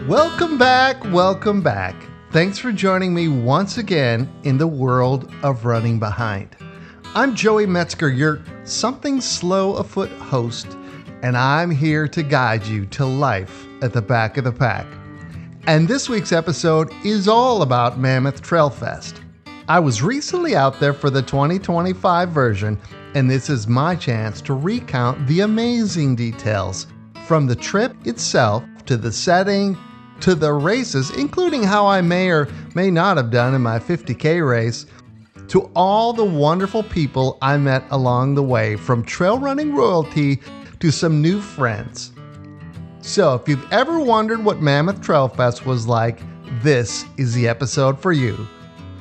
Welcome back, welcome back. Thanks for joining me once again in the world of running behind. I'm Joey Metzger, your Something Slow Afoot host, and I'm here to guide you to life at the back of the pack. And this week's episode is all about Mammoth Trail Fest. I was recently out there for the 2025 version, and this is my chance to recount the amazing details from the trip itself to the setting, to the races, including how I may or may not have done in my 50K race, to all the wonderful people I met along the way, from trail running royalty to some new friends. So if you've ever wondered what Mammoth Trail Fest was like, this is the episode for you.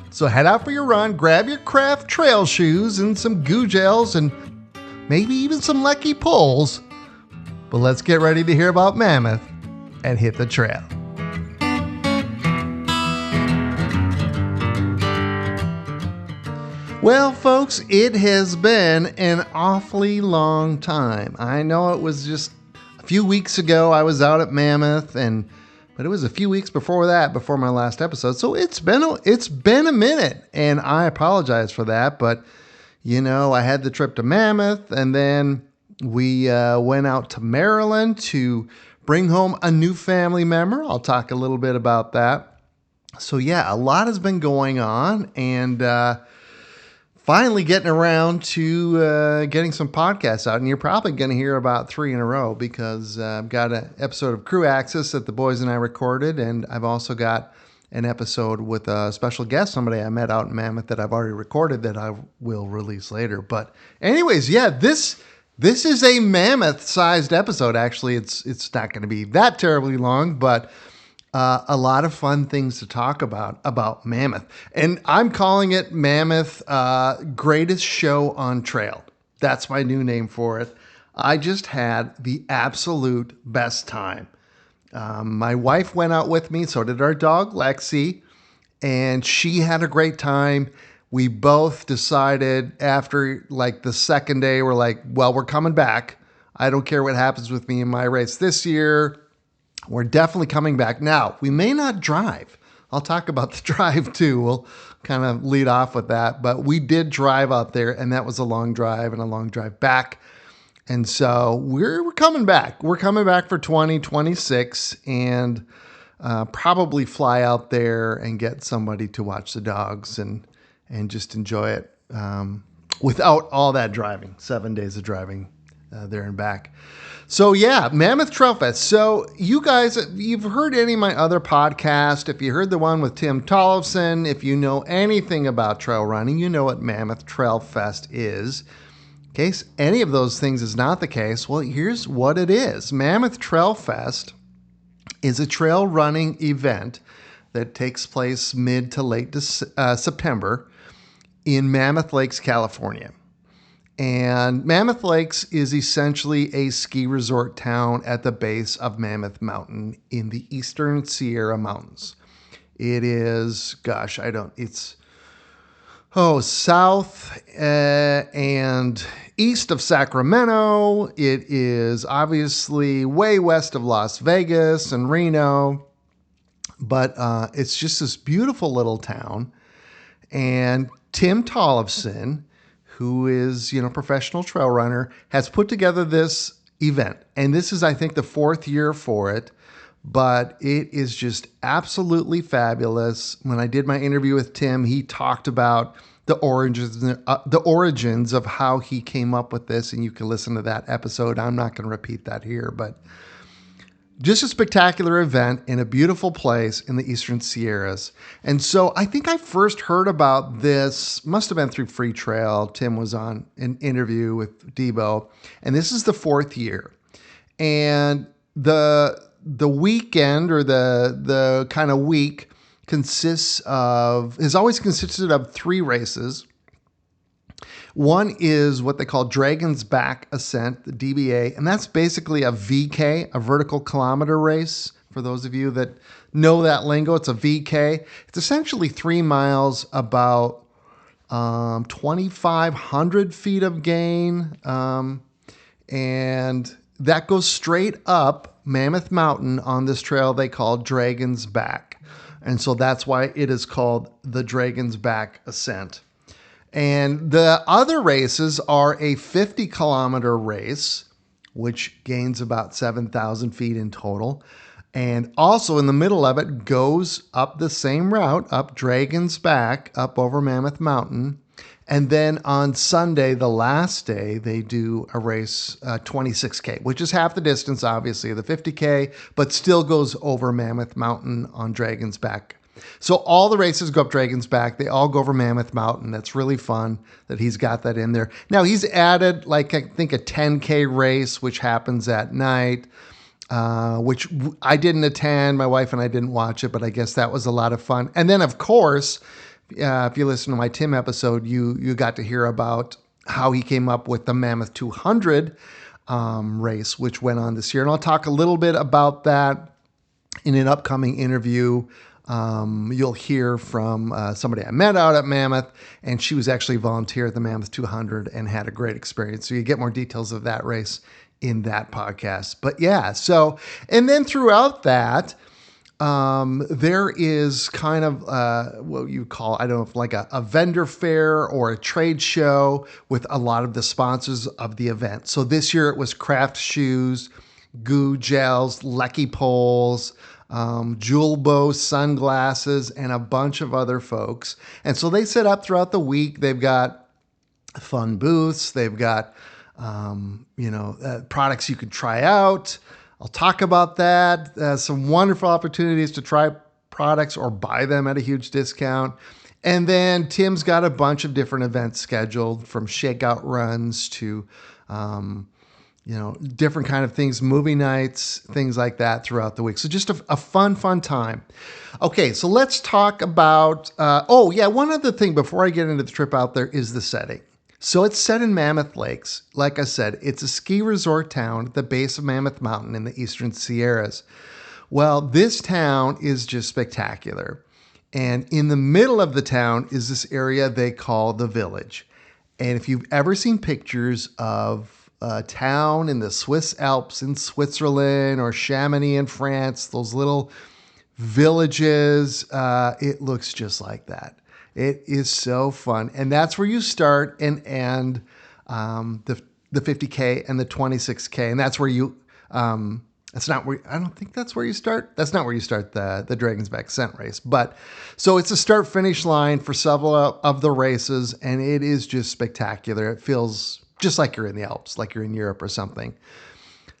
So head out for your run, grab your craft trail shoes and some goo gels and maybe even some Lecky poles. But let's get ready to hear about Mammoth and hit the trail. Well, folks, it has been an awfully long time. I know it was just a few weeks ago I was out at Mammoth, but it was a few weeks before that, before my last episode. So it's been a minute, and I apologize for that. But you know, I had the trip to Mammoth, and then we went out to Maryland to bring home a new family member. I'll talk a little bit about that. So yeah, a lot has been going on, and finally getting around to getting some podcasts out. And you're probably going to hear about 3 in a row because I've got an episode of Crew Access that the boys and I recorded. And I've also got an episode with a special guest, somebody I met out in Mammoth that I've already recorded that I will release later. But anyways, yeah, this is a Mammoth-sized episode. Actually, it's not going to be that terribly long, but a lot of fun things to talk about Mammoth. And I'm calling it Mammoth Greatest Show on Trail. That's my new name for it. I just had the absolute best time. My wife went out with me, so did our dog, Lexi, and she had a great time. We both decided after like the second day, we're like, well, we're coming back. I don't care what happens with me in my race this year. We're definitely coming back. Now, we may not drive. I'll talk about the drive too. We'll kind of lead off with that. But we did drive out there, and that was a long drive and a long drive back. And so we're coming back. We're coming back for 2026 and probably fly out there and get somebody to watch the dogs and just enjoy it without all that driving, 7 days of driving there and back. So yeah, Mammoth Trail Fest. So you guys, you've heard any of my other podcasts. If you heard the one with Tim Tollefson, if you know anything about trail running, you know what Mammoth Trail Fest is. In case any of those things is not the case, well, here's what it is. Mammoth Trail Fest is a trail running event that takes place mid to late September in Mammoth Lakes, California. And Mammoth Lakes is essentially a ski resort town at the base of Mammoth Mountain in the eastern Sierra Mountains. It is, south and east of Sacramento. It is obviously way west of Las Vegas and Reno, but it's just this beautiful little town. And Tim Tollefson, who is, professional trail runner, has put together this event. And this is, I think, the 4th year for it, but it is just absolutely fabulous. When I did my interview with Tim, he talked about the origins of how he came up with this, and you can listen to that episode. I'm not going to repeat that here, but just a spectacular event in a beautiful place in the Eastern Sierras. And so I think I first heard about this, must have been through Free Trail. Tim was on an interview with Debo, and this is the 4th year. And the weekend, or the kind of week, has always consisted of 3 races. One is what they call Dragon's Back Ascent, the DBA, and that's basically a VK, a vertical kilometer race. For those of you that know that lingo, it's a VK. It's essentially 3 miles, about 2,500 feet of gain, and that goes straight up Mammoth Mountain on this trail they call Dragon's Back. And so that's why it is called the Dragon's Back Ascent. And the other races are a 50-kilometer race, which gains about 7,000 feet in total. And also in the middle of it goes up the same route, up Dragon's Back, up over Mammoth Mountain. And then on Sunday, the last day, they do a race, 26K, which is half the distance, obviously, of the 50K, but still goes over Mammoth Mountain on Dragon's Back. So all the races go up Dragon's Back. They all go over Mammoth Mountain. That's really fun that he's got that in there. Now, he's added, I think, a 10K race, which happens at night, which I didn't attend. My wife and I didn't watch it, but I guess that was a lot of fun. And then, of course, if you listen to my Tim episode, you got to hear about how he came up with the Mammoth 200 race, which went on this year. And I'll talk a little bit about that in an upcoming interview. You'll hear from somebody I met out at Mammoth, and she was actually a volunteer at the Mammoth 200 and had a great experience. So you get more details of that race in that podcast. But yeah, so, and then throughout that, there is kind of what you call, I don't know if like a vendor fair or a trade show with a lot of the sponsors of the event. So this year it was Craft Shoes, Goo Gels, Lecky Poles, Jewel Bow Sunglasses, and a bunch of other folks. And so they set up throughout the week. They've got fun booths. They've got, products you could try out. I'll talk about that. Some wonderful opportunities to try products or buy them at a huge discount. And then Tim's got a bunch of different events scheduled, from shakeout runs to, different kind of things, movie nights, things like that throughout the week. So just a fun time. Okay, so let's talk about, one other thing before I get into the trip out there is the setting. So it's set in Mammoth Lakes. Like I said, it's a ski resort town at the base of Mammoth Mountain in the Eastern Sierras. Well, this town is just spectacular. And in the middle of the town is this area they call the Village. And if you've ever seen pictures of a town in the Swiss Alps in Switzerland or Chamonix in France, those little villages, it looks just like that. It is so fun. And that's where you start and end the 50K and the 26K. And that's where you, I don't think that's where you start. That's not where you start the Dragon's Back Ascent race. But so it's a start finish line for several of the races. And it is just spectacular. It feels just like you're in the Alps, like you're in Europe or something.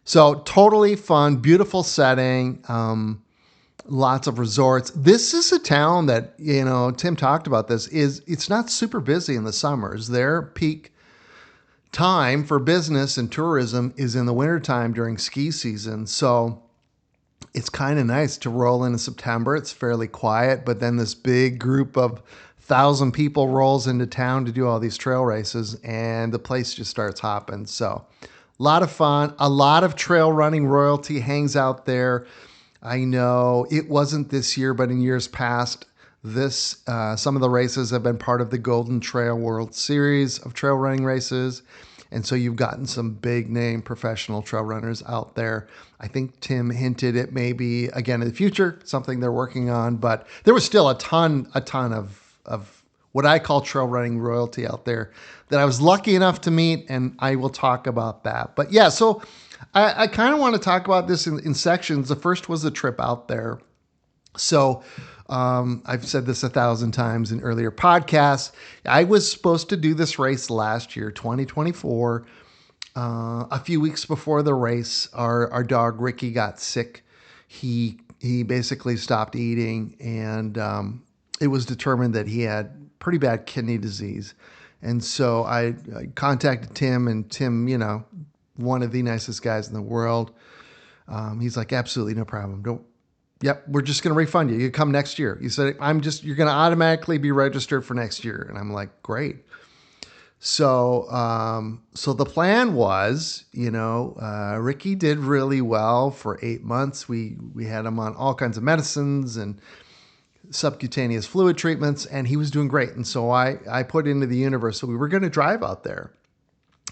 So totally fun, beautiful setting. Lots of resorts. This is a town that, Tim talked about this, it's not super busy in the summers. Their peak time for business and tourism is in the wintertime during ski season. So it's kind of nice to roll into September. It's fairly quiet, but then this big group of 1,000 people rolls into town to do all these trail races, and the place just starts hopping. So a lot of fun. A lot of trail running royalty hangs out there. I know it wasn't this year, but in years past, some of the races have been part of the Golden Trail World Series of trail running races. And so you've gotten some big name professional trail runners out there. I think Tim hinted it may be again in the future, something they're working on, but there was still a ton of what I call trail running royalty out there that I was lucky enough to meet. And I will talk about that. But yeah, so I kind of want to talk about this in sections. The first was the trip out there. So I've said this 1,000 times in earlier podcasts. I was supposed to do this race last year, 2024. A few weeks before the race, our dog Ricky got sick. He basically stopped eating, and it was determined that he had pretty bad kidney disease. And so I contacted Tim, and Tim, one of the nicest guys in the world. He's like, absolutely no problem. We're just going to refund you. You come next year. He said, you're going to automatically be registered for next year. And I'm like, great. So the plan was, Ricky did really well for 8 months. We had him on all kinds of medicines and subcutaneous fluid treatments, and he was doing great. And so I put into the universe, so we were going to drive out there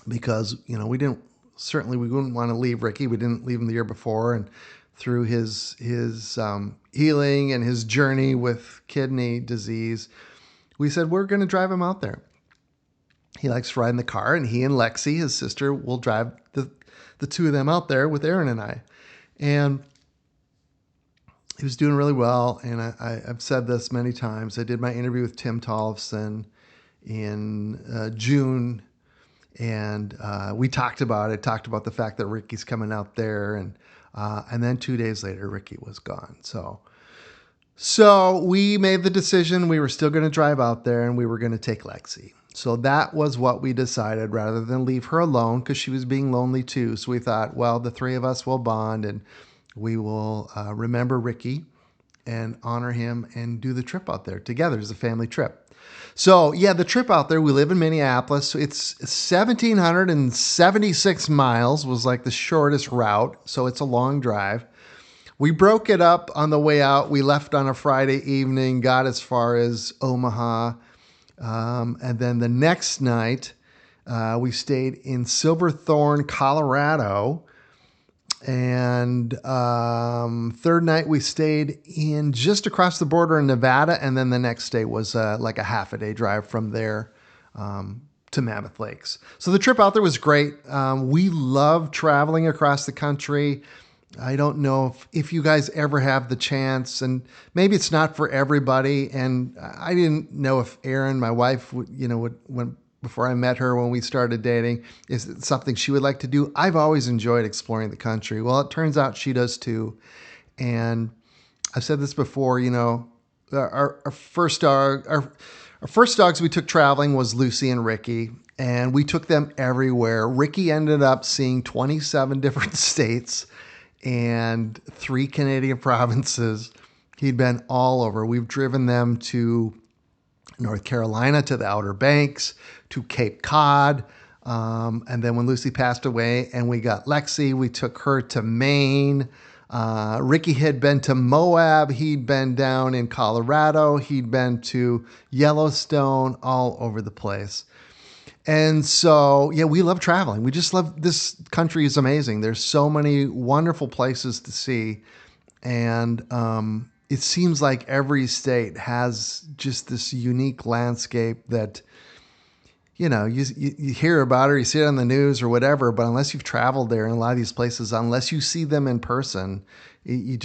because, we didn't certainly we wouldn't want to leave Ricky. We didn't leave him the year before, and through his healing and his journey with kidney disease, we said we're going to drive him out there. He likes to ride in the car, and he and Lexi, his sister, will drive the two of them out there with Aaron and I. And he was doing really well. And I've said this many times. I did my interview with Tim Tollefson in June, and we talked about the fact that Ricky's coming out there, and then 2 days later, Ricky was gone. So we made the decision. We were still going to drive out there, and we were going to take Lexi. So that was what we decided, rather than leave her alone, because she was being lonely too. So we thought, well, the three of us will bond, and we will remember Ricky and honor him and do the trip out there together as a family trip. So yeah, the trip out there, we live in Minneapolis. So it's 1,776 miles was like the shortest route. So it's a long drive. We broke it up on the way out. We left on a Friday evening, got as far as Omaha. And then the next night, we stayed in Silverthorne, Colorado. And third night, we stayed in just across the border in Nevada. And then the next day was like a half a day drive from there to Mammoth Lakes. So the trip out there was great. We love traveling across the country. I don't know if you guys ever have the chance, and maybe it's not for everybody. And I didn't know if Erin, my wife, would when before I met her, when we started dating, is it something she would like to do? I've always enjoyed exploring the country. Well, it turns out she does too. And I've said this before, our first dogs we took traveling was Lucy and Ricky, and we took them everywhere. Ricky ended up seeing 27 different states and 3 Canadian provinces. He'd been all over. We've driven them to North Carolina, to the Outer Banks, to Cape Cod. And then when Lucy passed away and we got Lexi, we took her to Maine. Ricky had been to Moab. He'd been down in Colorado. He'd been to Yellowstone, all over the place. And so, yeah, we love traveling. We just love, this country is amazing. There's so many wonderful places to see. And it seems like every state has just this unique landscape that, you hear about or you see it on the news or whatever, but unless you've traveled there in a lot of these places, unless you see them in person, you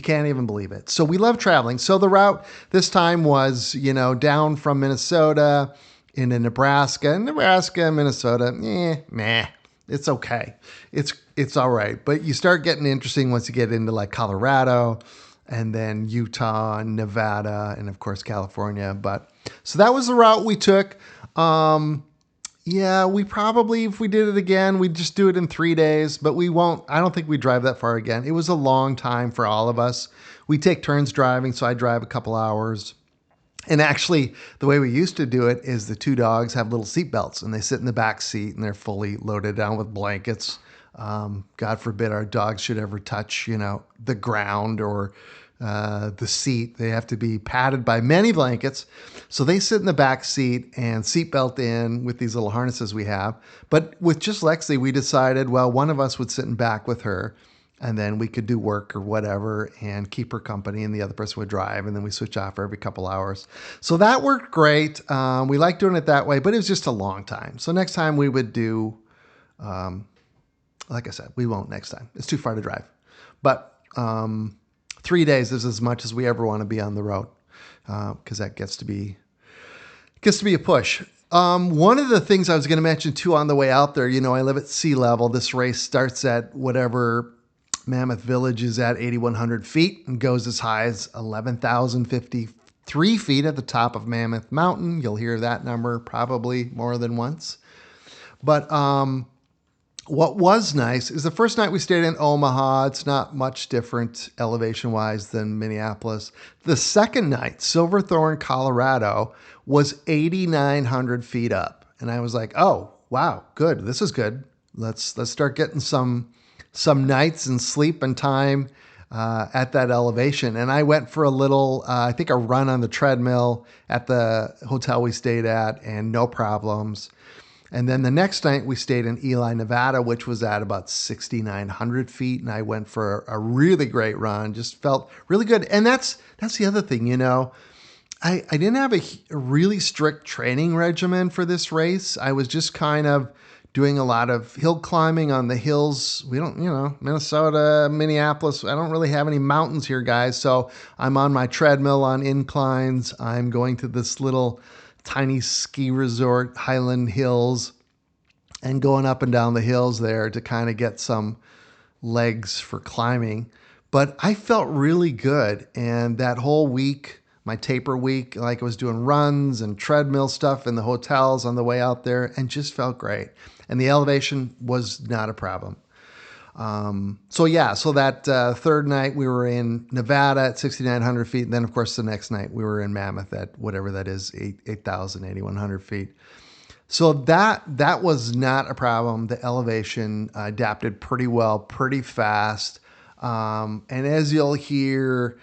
can't even believe it. So we love traveling. So the route this time was, down from Minnesota into Nebraska. Minnesota, meh. It's okay. It's all right. But you start getting interesting once you get into like Colorado and then Utah and Nevada and of course California. But so that was the route we took. We probably, if we did it again, we'd just do it in 3 days, but we won't. I don't think we'd drive that far again. It was a long time for all of us. We take turns driving, so I drive a couple hours. And actually, the way we used to do it is the 2 dogs have little seat belts and they sit in the back seat and they're fully loaded down with blankets. God forbid our dogs should ever touch, the ground or the seat. They have to be padded by many blankets. So they sit in the back seat and seatbelt in with these little harnesses we have. But with just Lexi, we decided, well, one of us would sit in back with her and then we could do work or whatever and keep her company and the other person would drive. And then we switch off every couple hours. So that worked great. We like doing it that way, but it was just a long time. So next time we would do, like I said, we won't next time. It's too far to drive. But 3 days is as much as we ever want to be on the road, because that gets to be a push. One of the things I was going to mention too on the way out there, I live at sea level. This race starts at whatever Mammoth Village is at, 8,100 feet, and goes as high as 11,053 feet at the top of Mammoth Mountain. You'll hear that number probably more than once. But what was nice is the first night we stayed in Omaha. It's not much different elevation-wise than Minneapolis. The second night, Silverthorne, Colorado, was 8,900 feet up. And I was like, oh, wow, good. This is good. Let's start getting some nights and sleep and time at that elevation. And I went for a little, I think a run on the treadmill at the hotel we stayed at, and no problems. And then the next night we stayed in Ely, Nevada, which was at about 6,900 feet. And I went for a really great run, just felt really good. And that's the other thing, you know, I didn't have a really strict training regimen for this race. I was just kind of doing a lot of hill climbing on the hills. We don't, you know, Minnesota, Minneapolis, I don't really have any mountains here, guys. So I'm on my treadmill on inclines. I'm going to this little tiny ski resort, Highland Hills, and going up and down the hills there to kind of get some legs for climbing. But I felt really good. And that whole week, my taper week, like I was doing runs and treadmill stuff in the hotels on the way out there and just felt great. And the elevation was not a problem. So that third night we were in Nevada at 6,900 feet. And then of course the next night we were in Mammoth at whatever that is, 8,000, 8,100 feet. So that was not a problem. The elevation adapted pretty well, pretty fast. And as you'll hear,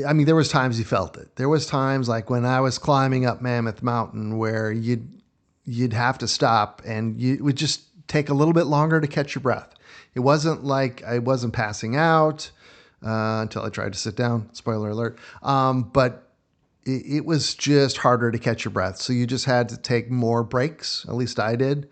I mean, there was times you felt it. There was times like when I was climbing up Mammoth Mountain where you'd have to stop and it would just take a little bit longer to catch your breath. It wasn't like I wasn't passing out until I tried to sit down. Spoiler alert. But it was just harder to catch your breath. So you just had to take more breaks. At least I did.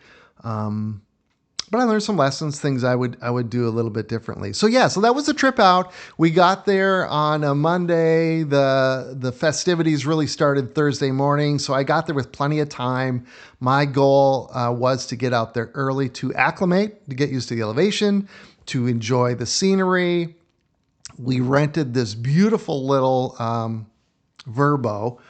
But I learned some lessons, things I would do a little bit differently. So that was the trip out. We got there on a Monday. The festivities really started Thursday morning. So I got there with plenty of time. My goal was to get out there early to acclimate, to get used to the elevation, to enjoy the scenery. We rented this beautiful little Verbo,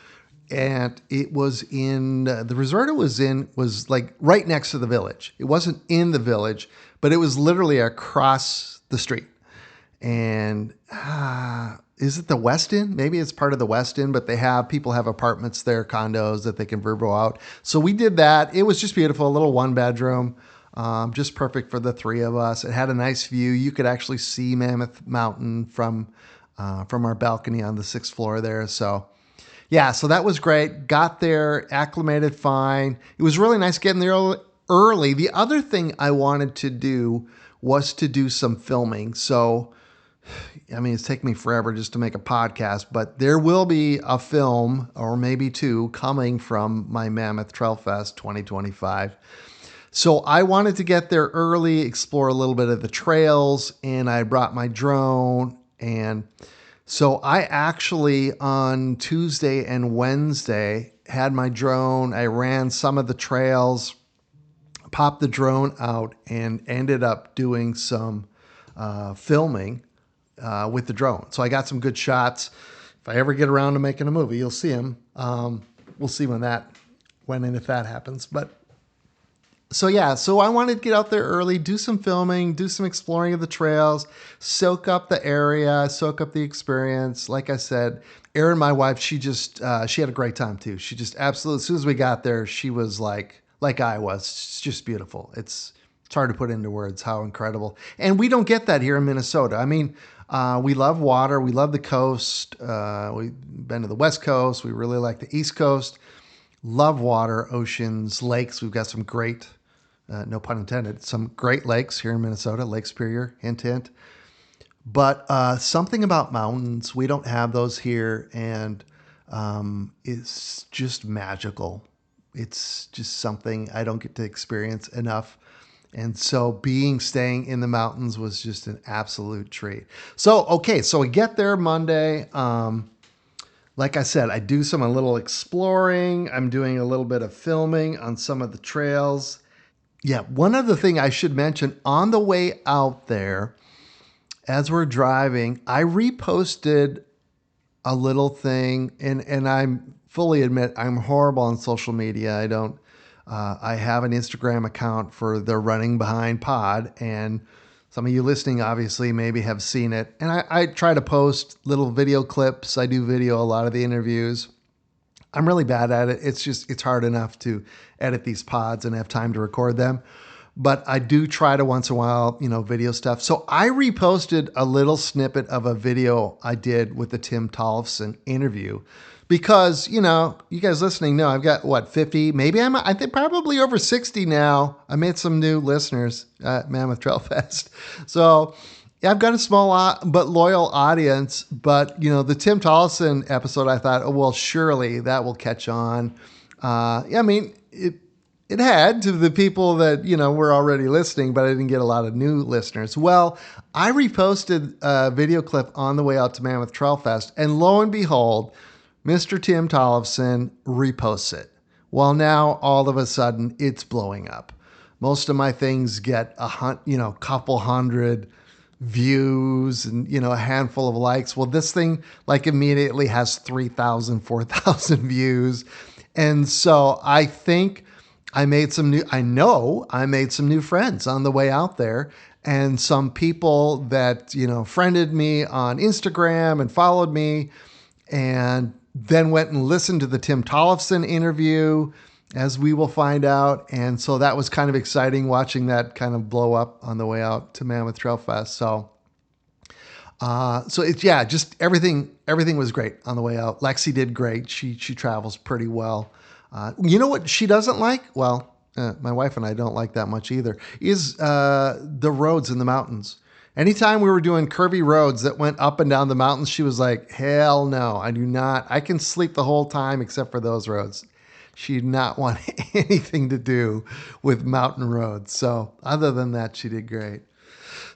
and it was in the resort it was in was like right next to the village. It wasn't in the village, but it was literally across the street. And is it the West End? Maybe it's part of the West End, but people have apartments there, condos that they can Verbo out. So we did that. It was just beautiful, a little 1-bedroom, just perfect for the three of us. It had a nice view. You could actually see Mammoth Mountain from our balcony on the 6th floor there. So that was great. Got there, acclimated fine. It was really nice getting there early. The other thing I wanted to do was to do some filming. So, I mean, it's taken me forever just to make a podcast, but there will be a film or maybe two coming from my Mammoth Trail Fest 2025. So I wanted to get there early, explore a little bit of the trails, and I brought my drone. And so I actually on Tuesday and Wednesday had my drone. I ran some of the trails, popped the drone out, and ended up doing some filming with the drone. So I got some good shots. If I ever get around to making a movie, you'll see them. We'll see when and if that happens. But so I wanted to get out there early, do some filming, do some exploring of the trails, soak up the area, soak up the experience. Like I said, Erin, my wife, she had a great time too. She just absolutely, as soon as we got there, she was like I was. It's just beautiful. It's hard to put into words how incredible. And we don't get that here in Minnesota. I mean, we love water. We love the coast. We've been to the West Coast. We really like the East Coast. Love water, oceans, lakes. We've got some great, no pun intended, some great lakes here in Minnesota, Lake Superior, hint, hint. But something about mountains, we don't have those here, and it's just magical. It's just something I don't get to experience enough. And so staying in the mountains was just an absolute treat. So we get there Monday. Like I said, I do a little exploring. I'm doing a little bit of filming on some of the trails. Yeah, one other thing I should mention, on the way out there, as we're driving, I reposted a little thing, and I fully admit I'm horrible on social media. I have an Instagram account for the Running Behind Pod, and some of you listening obviously maybe have seen it. And I try to post little video clips. I do video a lot of the interviews. I'm really bad at it. It's hard enough to edit these pods and have time to record them. But I do try to once in a while, video stuff. So I reposted a little snippet of a video I did with the Tim Tollefson interview because, you guys listening know I've got what, 50, maybe I think probably over 60 now. I made some new listeners at Mammoth Trail Fest. So yeah, I've got a small but loyal audience. But, the Tim Tollefson episode, I thought, oh, well, surely that will catch on. Yeah, I mean, it had to the people that, were already listening, but I didn't get a lot of new listeners. Well, I reposted a video clip on the way out to Mammoth Trail Fest, and lo and behold, Mr. Tim Tollefson reposts it. Well, now all of a sudden it's blowing up. Most of my things get couple hundred views and, a handful of likes. Well, this thing immediately has 3,000, 4,000 views. And so I think I made some new friends on the way out there, and some people that, friended me on Instagram and followed me and then went and listened to the Tim Tollefson interview, as we will find out. And so that was kind of exciting watching that kind of blow up on the way out to Mammoth Trail Fest. So it's, yeah, just everything was great on the way out. Lexi did great. She travels pretty well. You know what she doesn't like? Well, my wife and I don't like that much either, is the roads in the mountains. Anytime we were doing curvy roads that went up and down the mountains, she was like, hell no, I do not. I can sleep the whole time except for those roads. She did not want anything to do with mountain roads. So other than that, she did great.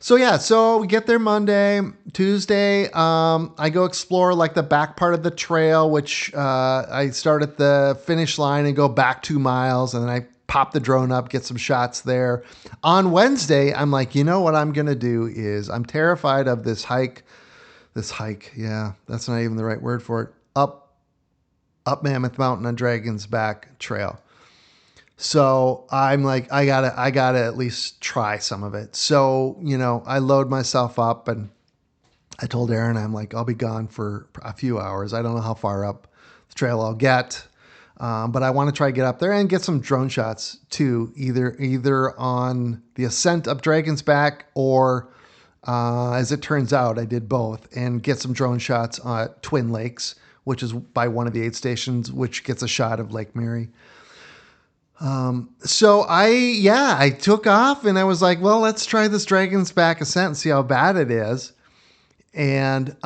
So yeah, so we get there Monday. Tuesday, I go explore the back part of the trail, which I start at the finish line and go back 2 miles, and then I pop the drone up, get some shots there. On Wednesday, I'm like, what I'm going to do is, I'm terrified of this hike. Yeah, that's not even the right word for it. Up Mammoth Mountain on Dragon's Back Trail. So I'm like, I gotta at least try some of it. So, I load myself up, and I told Aaron, I'm like, I'll be gone for a few hours. I don't know how far up the trail I'll get. But I want to try to get up there and get some drone shots too, either on the ascent up Dragon's Back, or as it turns out, I did both, and get some drone shots at Twin Lakes, which is by one of the aid stations, which gets a shot of Lake Mary. So I took off, and I was like, well, let's try this Dragon's Back ascent and see how bad it is. And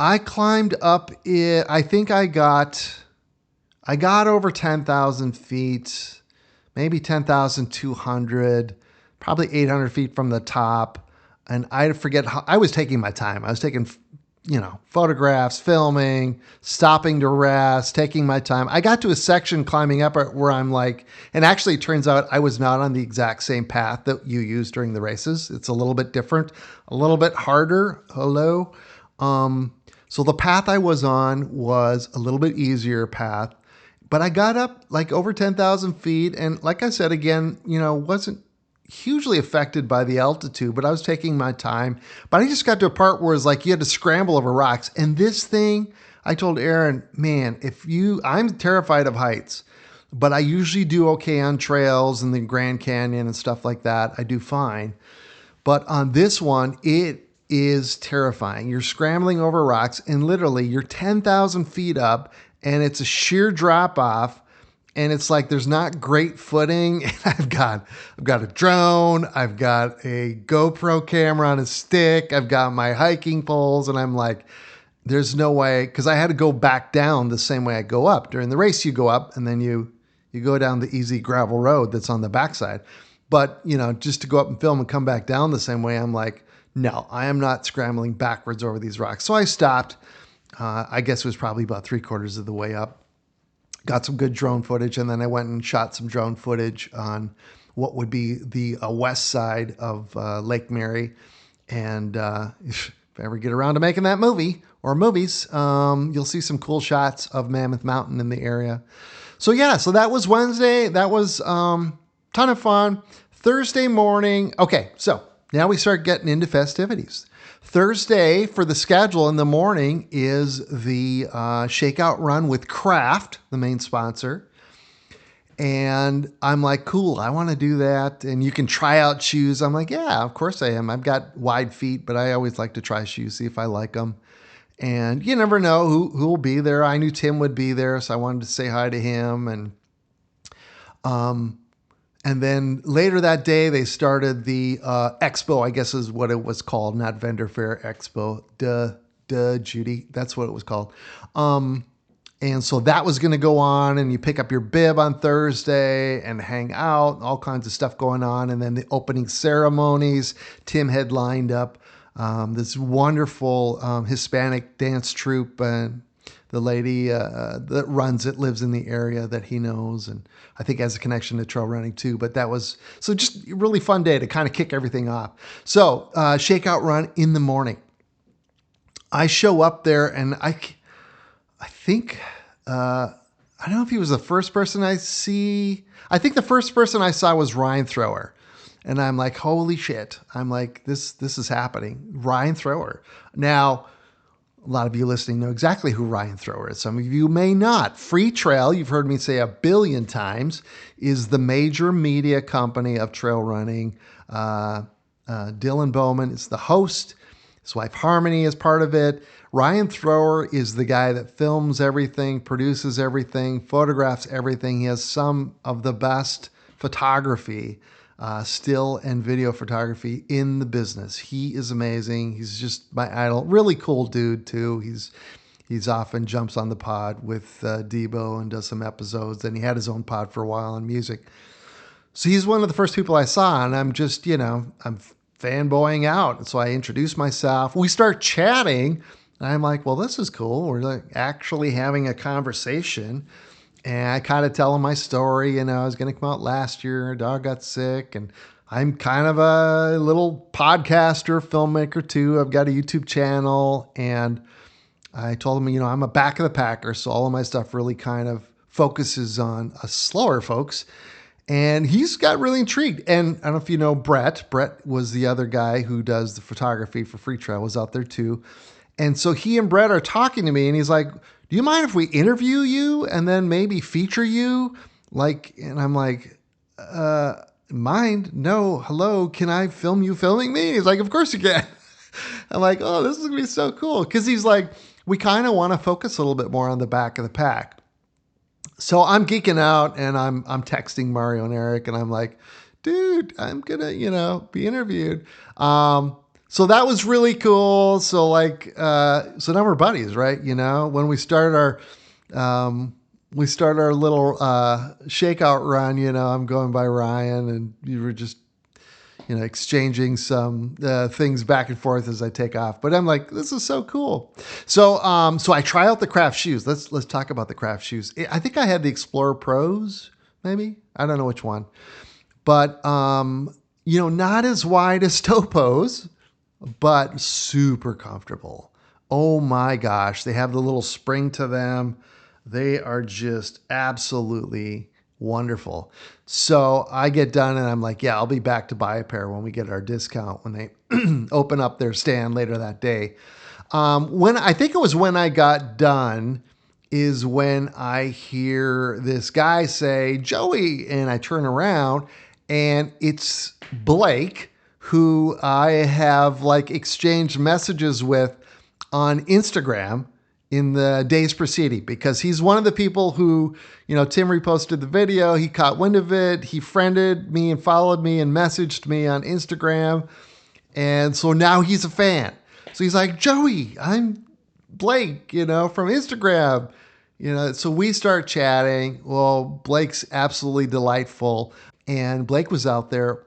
I climbed up it. I think I got over 10,000 feet, maybe 10,200, probably 800 feet from the top. And I forget how I was taking my time. I was taking, photographs, filming, stopping to rest, taking my time. I got to a section climbing up where I'm like, and actually it turns out I was not on the exact same path that you use during the races. It's a little bit different, a little bit harder. Hello. So the path I was on was a little bit easier path, but I got up over 10,000 feet. And like I said, again, wasn't hugely affected by the altitude, but I was taking my time. But I just got to a part where it's you had to scramble over rocks. And this thing, I told Aaron, man, I'm terrified of heights, but I usually do okay on trails and the Grand Canyon and stuff like that. I do fine. But on this one, it is terrifying. You're scrambling over rocks, and literally you're 10,000 feet up, and it's a sheer drop off. And it's there's not great footing. And I've got a drone. I've got a GoPro camera on a stick. I've got my hiking poles. And I'm like, there's no way. Because I had to go back down the same way I go up. During the race, you go up, and then you go down the easy gravel road that's on the backside. But, just to go up and film and come back down the same way, I'm like, no, I am not scrambling backwards over these rocks. So I stopped. I guess it was probably about 3/4 of the way up. Got some good drone footage, and then I went and shot some drone footage on what would be the west side of Lake Mary. And if I ever get around to making that movie or movies, you'll see some cool shots of Mammoth Mountain in the area. So yeah, so that was Wednesday. That was ton of fun. Thursday morning. Okay, so now we start getting into festivities. Thursday for the schedule in the morning is the Shakeout Run with Kraft, the main sponsor. And I'm like, cool, I want to do that. And you can try out shoes. I'm like, yeah, of course I am. I've got wide feet, but I always like to try shoes, see if I like them. And you never know who will be there. I knew Tim would be there, so I wanted to say hi to him. And then later that day, they started the expo, I guess is what it was called, not vendor fair, expo. Duh, Judy. That's what it was called. And so that was going to go on, and you pick up your bib on Thursday and hang out, all kinds of stuff going on. And then the opening ceremonies, Tim had lined up this wonderful Hispanic dance troupe, and the lady that runs it lives in the area that he knows, and I think has a connection to trail running too. But that was so just a really fun day to kind of kick everything off. So shakeout run in the morning. I show up there, and I think, I don't know if he was the first person I see. I think the first person I saw was Ryan Thrower. And I'm like, holy shit. I'm like, this is happening. Ryan Thrower. Now, a lot of you listening know exactly who Ryan Thrower is. Some of you may not. Free Trail, you've heard me say a billion times, is the major media company of trail running. Dylan Bowman is the host. His wife Harmony is part of it. Ryan Thrower is the guy that films everything, produces everything, photographs everything. He has some of the best photography, still and video photography in the business. He is amazing. He's just my idol. Really cool dude too. He's often jumps on the pod with Debo and does some episodes. And he had his own pod for a while on music. So he's one of the first people I saw, and I'm just, I'm fanboying out. So I introduce myself. We start chatting. And I'm like, well, this is cool. We're like actually having a conversation. And I kind of tell him my story. I was going to come out last year. Our dog got sick. And I'm kind of a little podcaster, filmmaker too. I've got a YouTube channel. And I told him, I'm a back of the packer. So all of my stuff really kind of focuses on us slower folks. And he's got really intrigued. And I don't know if you know Brett. Brett was the other guy who does the photography for Free Trail, was out there too. And so he and Brett are talking to me, and he's like, do you mind if we interview you and then maybe feature you? And I'm like, mind? No, hello, can I film you filming me? He's like, of course you can. I'm like, oh, this is gonna be so cool. Cause he's like, we kind of want to focus a little bit more on the back of the pack. So I'm geeking out, and I'm texting Mario and Eric, and I'm like, dude, I'm gonna, be interviewed. So that was really cool. So so now we're buddies, right? When we start our little shakeout run, I'm going by Ryan, and you were just, exchanging some things back and forth as I take off. But I'm like, this is so cool. So I try out the craft shoes. Let's talk about the craft shoes. I think I had the Explorer Pros, maybe. I don't know which one, but not as wide as Topo's, but super comfortable. Oh my gosh. They have the little spring to them. They are just absolutely wonderful. So I get done, and I'm like, yeah, I'll be back to buy a pair when we get our discount, when they open up their stand later that day. I think it was when I got done is when I hear this guy say, Joey, and I turn around, and it's Blake, who I have exchanged messages with on Instagram in the days preceding, because he's one of the people who, Tim reposted the video. He caught wind of it. He friended me and followed me and messaged me on Instagram. And so now he's a fan. So he's like, Joey, I'm Blake, from Instagram, so we start chatting. Well, Blake's absolutely delightful. And Blake was out there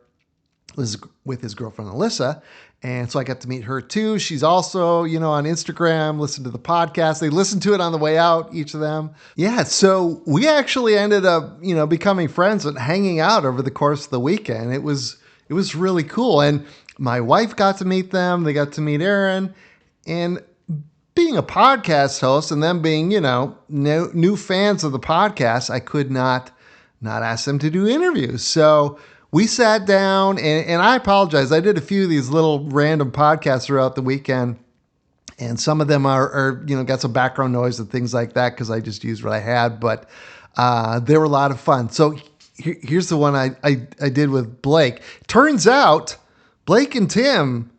with his girlfriend, Alyssa. And so I got to meet her too. She's also, on Instagram, listen to the podcast. They listened to it on the way out, each of them. Yeah. So we actually ended up, becoming friends and hanging out over the course of the weekend. It was really cool. And my wife got to meet them. They got to meet Aaron. And being a podcast host and them being, new fans of the podcast, I could not ask them to do interviews. So we sat down, and I apologize. I did a few of these little random podcasts throughout the weekend, and some of them are got some background noise and things like that because I just used what I had, but they were a lot of fun. So here's the one I did with Blake. Turns out Blake and Tim,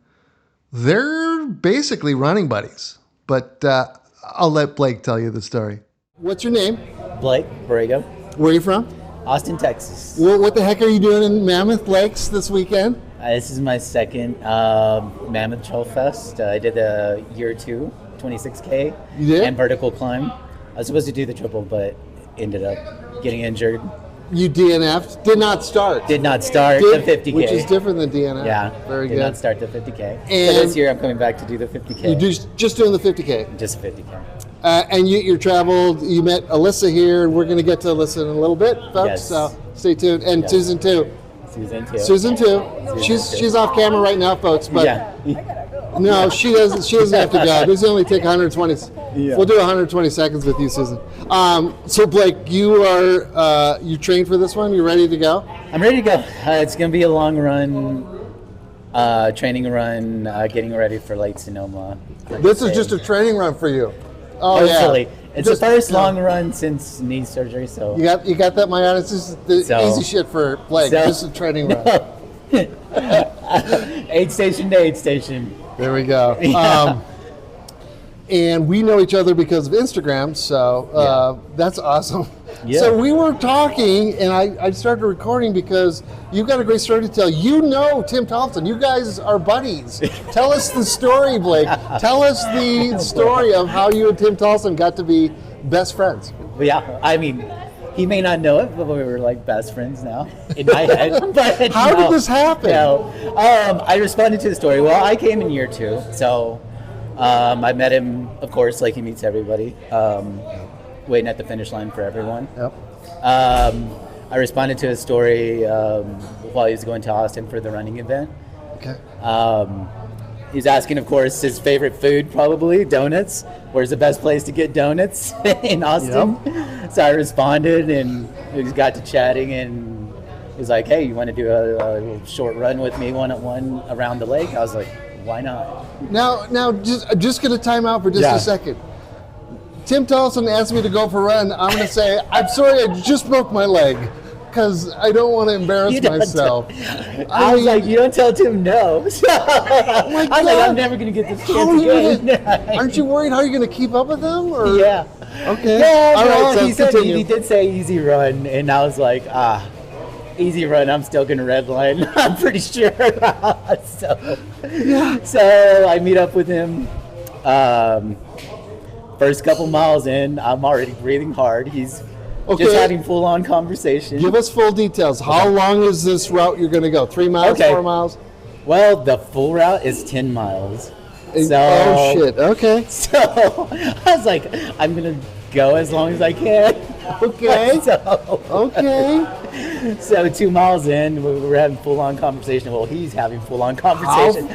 they're basically running buddies, but I'll let Blake tell you the story. What's your name? Blake Borrego. Where are you from? Austin, Texas. What the heck are you doing in Mammoth Lakes this weekend? This is my second Mammoth Trail Fest. I did the year 2, 26K. You did? And vertical climb. I was supposed to do the triple, but ended up getting injured. You DNF'd? Did not start the 50K. Which is different than DNF. Yeah. Very good. Did not start the 50K. And so this year I'm coming back to do the 50K. You're just doing the 50K? Just 50K. And you traveled, you met Alyssa here, and we're going to get to Alyssa in a little bit, folks, Yes. so stay tuned. And Yes. Susan too. Susan too. She's off camera right now, folks, but Yeah. no, she doesn't have to go. These only take 120. Yeah. We'll do 120 seconds with you, Susan. So Blake, you trained for this one? You ready to go? I'm ready to go. It's going to be a long run, training run, getting ready for Lake Sonoma. This is just a training run for you. Oh Hopefully. yeah. It's the first long run since knee surgery, so. You got that, Maya? This is the easy shit for Blake. This is a training run. Aid station to aid station. There we go. Yeah. And we know each other because of Instagram, so that's awesome. Yeah. So we were talking, and I started recording because you've got a great story to tell. You know Tim Thompson. You guys are buddies. Tell us the story, Blake. Tell us the story of how you and Tim Thompson got to be best friends. Yeah, I mean, he may not know it, but we were like best friends now in my head. But how did this happen? No, I responded to the story. Well, I came in year 2, so I met him, of course, like he meets everybody, waiting at the finish line for everyone. Yep. I responded to his story while he was going to Austin for the running event. Okay. He's asking, of course, his favorite food, probably donuts. Where's the best place to get donuts in Austin? Yep. So I responded, and we got to chatting, and he was like, "Hey, you want to do a little short run with me, one-on-one around the lake?" I was like, "Why not?" Now, just gonna time out for just a second. Tim Tolson asked me to go for a run. I'm gonna say, I'm sorry, I just broke my leg, because I don't want to embarrass myself. I was like, you don't tell Tim no. I was like, I'm never gonna get this chance again. Aren't you worried how you're gonna keep up with them? Or? Yeah. Okay. Yeah. All right. So he did say easy run, and I was like, easy run. I'm still gonna redline. I'm pretty sure. So I meet up with him. First couple miles in, I'm already breathing hard. He's just having full-on conversation. Give us full details. How long is this route you're going to go? 3 miles, 4 miles? Well, the full route is 10 miles. Oh, shit. Okay. So I was like, I'm going to go as long as I can. Okay. So 2 miles in, we were having full-on conversation. Well, he's having full-on conversation.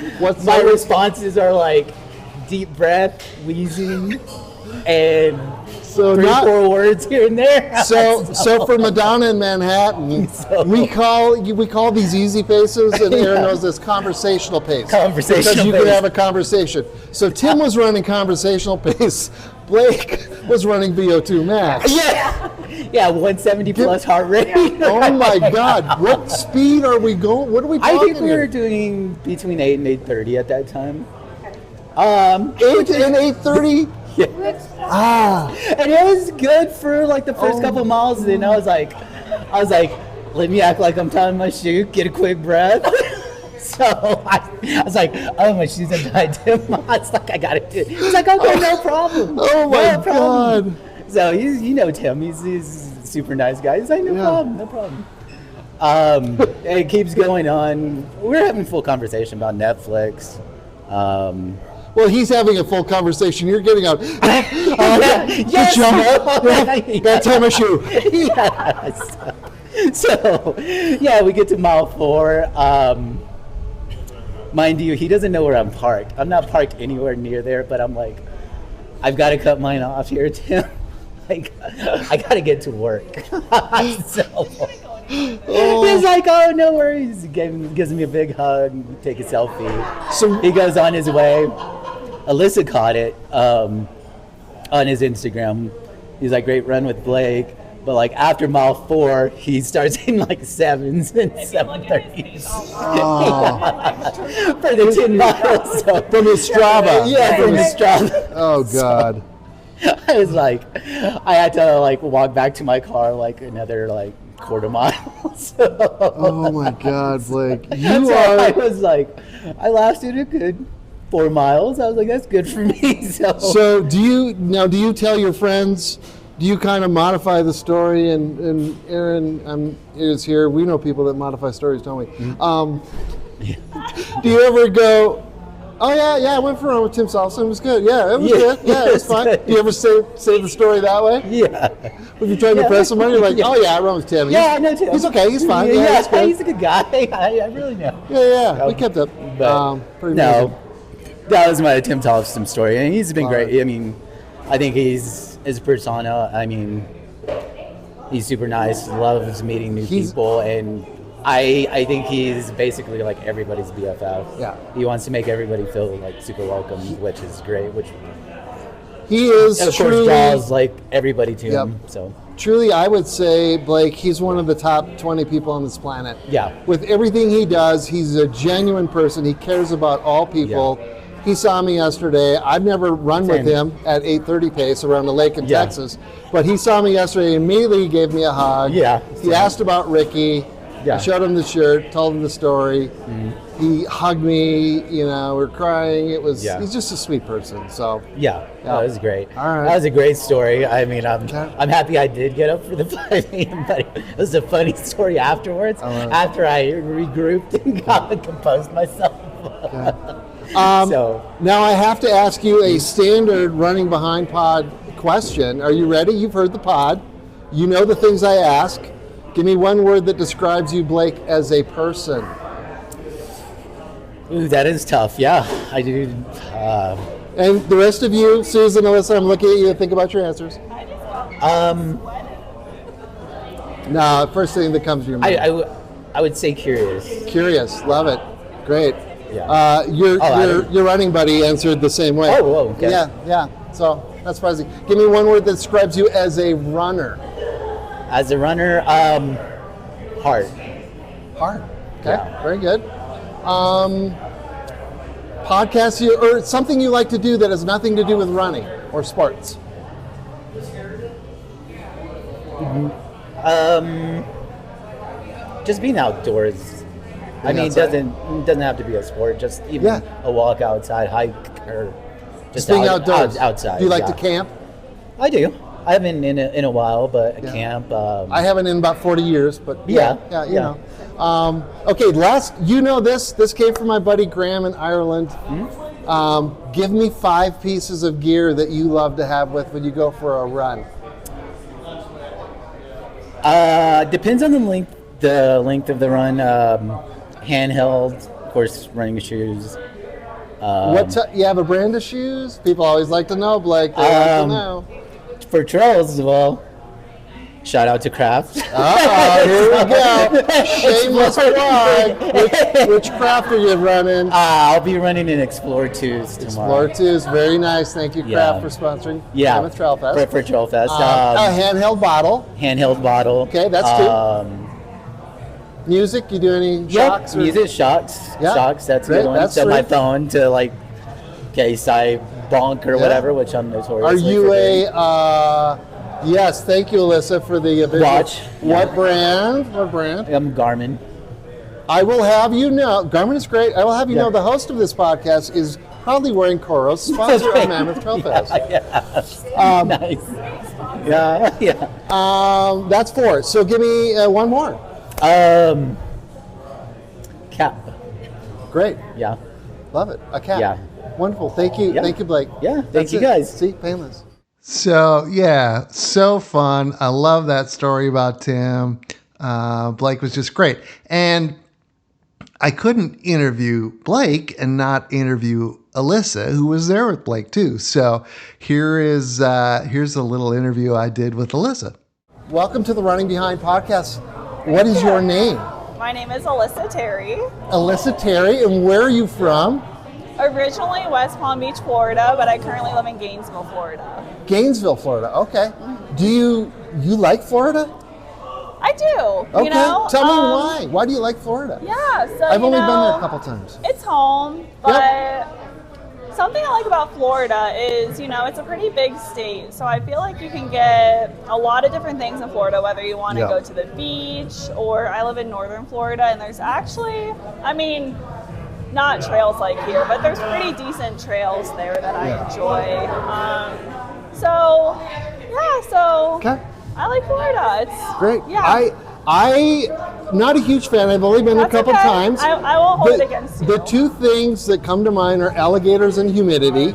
My responses are like deep breath, wheezing, and 3-4 words here and there. So for Madonna in Manhattan, we call these easy paces, and Aaron knows this conversational pace. Because you can have a conversation. So Tim was running conversational pace. Blake was running VO2 max. Yeah, 170 plus heart rate. Oh my God! What speed are we going? What are we talking? I think we were doing between 8 and 8:30 at that time. 8 and 8:30. Yeah. And it was good for like the first couple miles, and I was like, let me act like I'm tying my shoe, get a quick breath. So I was like, oh, my shoes are tied, Tim. I was like, I got it. He's like, okay, no problem. Oh my God. So you know Tim, he's a super nice guy. He's like, no problem. And it keeps going on. We're having full conversation about Netflix. Well, he's having a full conversation. You're getting out. Yes, That's how my shoe. Yes. So, yeah, we get to mile 4. Mind you, he doesn't know where I'm parked. I'm not parked anywhere near there, but I'm like, I've got to cut mine off here, Tim. Like, I got to get to work. He's like, oh, no worries. He gives me a big hug, take a selfie. So he goes on his way. Alyssa caught it on his Instagram. He's like, great run with Blake. But like after mile 4, he starts hitting like 7s and 7:30s for the 10 miles. So. From his Strava. Yeah, from his Strava. Oh, God. I was like, I had to like walk back to my car like another like quarter mile. Oh, my God, Blake. I was like, I lasted a good 4 miles. I was like, that's good for me. So do you tell your friends, do you kind of modify the story? And Aaron is here. We know people that modify stories, don't we? Mm-hmm. Do you ever go, oh, yeah, I went for a run with Tim Salson. It was good. Yeah, it was good. Yeah, it was fine. Do you ever say the story that way? Yeah. When you're trying to impress somebody, you're like, oh, yeah, I run with Tim. I know Tim. He's okay. He's fine. Yeah, he's good. he's a good guy. I really know. Yeah. We kept up. Pretty amazing. That was my Tim Thompson story, and he's been great. I mean, I think his persona. I mean, he's super nice. Loves meeting new people, and I think he's basically like everybody's BFF. Yeah. He wants to make everybody feel like super welcome, which is great. Which he is, of truly, course, draws like everybody to him. So truly, I would say, Blake, he's one of the top 20 people on this planet. Yeah. With everything he does, he's a genuine person. He cares about all people. Yeah. He saw me yesterday. I've never run with him at 8:30 pace around the lake in Texas, but he saw me yesterday and immediately gave me a hug. Yeah. He asked about Ricky. Yeah. I showed him the shirt, told him the story. Mm-hmm. He hugged me, we're crying. He's just a sweet person. So yeah. That was great. All right. That was a great story. I mean, I'm happy I did get up for the 5 a.m., but it was a funny story afterwards, after I regrouped and composed myself. Okay. Now I have to ask you a standard running behind pod question. Are you ready? You've heard the pod. You know the things I ask. Give me one word that describes you, Blake, as a person. Ooh, that is tough. Yeah, I do. And the rest of you, Susan, Alyssa, I'm looking at you. Think about your answers. No, first thing that comes to your mind. I would say curious. Curious. Love it. Great. Yeah. Your running buddy answered the same way. Oh, okay. Yeah. So that's surprising. Give me one word that describes you as a runner. As a runner, heart. Heart. Okay. Yeah. Very good. Podcast or something you like to do that has nothing to do with running or sports. Just being outdoors. I mean, it doesn't have to be a sport. Just even a walk outside, hike, or just being outdoors. Outside. Do you like to camp? I do. I haven't in a while, but camp. I haven't in about 40 years, but you know. Okay, this came from my buddy Graham in Ireland. Mm-hmm. Give me 5 pieces of gear that you love to have with when you go for a run. Depends on the length of the run. Handheld, of course, running shoes. You have a brand of shoes? People always like to know, Blake. They like to know. For trails, well, shout out to Kraft. Here we go. Shameless plug. Which Kraft are you running? I'll be running in Explorer 2s tomorrow. Explorer 2s, very nice. Thank you, Kraft, for sponsoring Mammoth Trail Fest. For Trail Fest. A handheld bottle. Okay, that's 2. Music, you do any shocks? Music, shocks. Yeah. Shocks, that's a good one. Set my phone to in case I bonk or whatever, which I'm notorious. Are you yes, thank you, Alyssa, for the watch. What brand? I'm Garmin. I will have you know, Garmin is great. I will have you know the host of this podcast is proudly wearing Koros, sponsor of Mammoth Trail Fest. Nice. Yeah. That's 4. So give me one more. Cap. Great. Yeah. Love it. A cap. Yeah. Wonderful. Thank you. Yeah. Thank you, Blake. Yeah. Thank you guys. See, painless. So, so fun. I love that story about Tim. Blake was just great. And I couldn't interview Blake and not interview Alyssa, who was there with Blake too. So here's a little interview I did with Alyssa. Welcome to the Running Behind podcast. What is your name? My name is Alyssa Terry. Alyssa Terry, and where are you from? Originally West Palm Beach, Florida, but I currently live in Gainesville, Florida. Gainesville, Florida. Okay. Do you like Florida? I do. Okay. You know, Tell me why. Why do you like Florida? Yeah. So I've only been there a couple times. It's home, but Something I like about Florida is, it's a pretty big state. So I feel like you can get a lot of different things in Florida, whether you want to go to the beach or I live in northern Florida, and there's actually, not trails like here, but there's pretty decent trails there that I enjoy. Okay. I like Florida. It's Great. Yeah. I'm not a huge fan. I've only been That's a couple okay. times. I won't hold it against you. The two things that come to mind are alligators and humidity.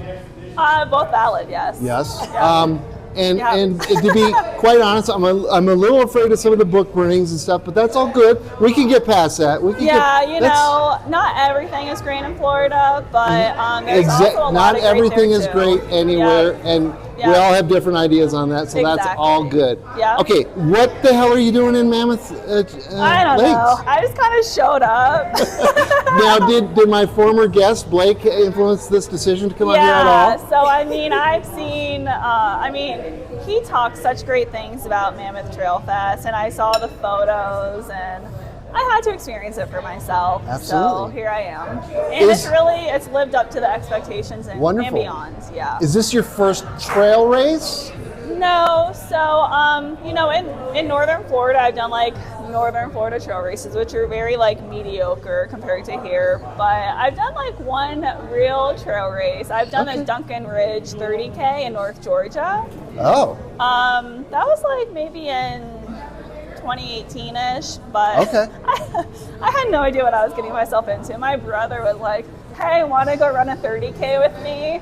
Both valid, yes. Yes. Yeah. And to be quite honest, I'm a little afraid of some of the book burnings and stuff, but that's all good. We can get past that. Not everything is great in Florida, but there's also a lot not of great everything there is too. great anywhere, and we all have different ideas on that, so that's Exactly. all good. Yeah. Okay, what the hell are you doing in Mammoth I don't Lakes? know. I just kind of showed up. Now, did my former guest Blake influence this decision to come out here at all? So I've seen. He talks such great things about Mammoth Trail Fest, and I saw the photos, and I had to experience it for myself. Absolutely. So here I am, and it's lived up to the expectations and beyond. Yeah. Is this your first trail race? No, so in northern Florida, I've done like northern Florida trail races, which are very like mediocre compared to here. But I've done like one real trail race. I've done the Duncan Ridge 30K in North Georgia. Oh. That was like maybe in 2018-ish, but I had no idea what I was getting myself into. My brother was like, "Hey, want to go run a 30K with me?"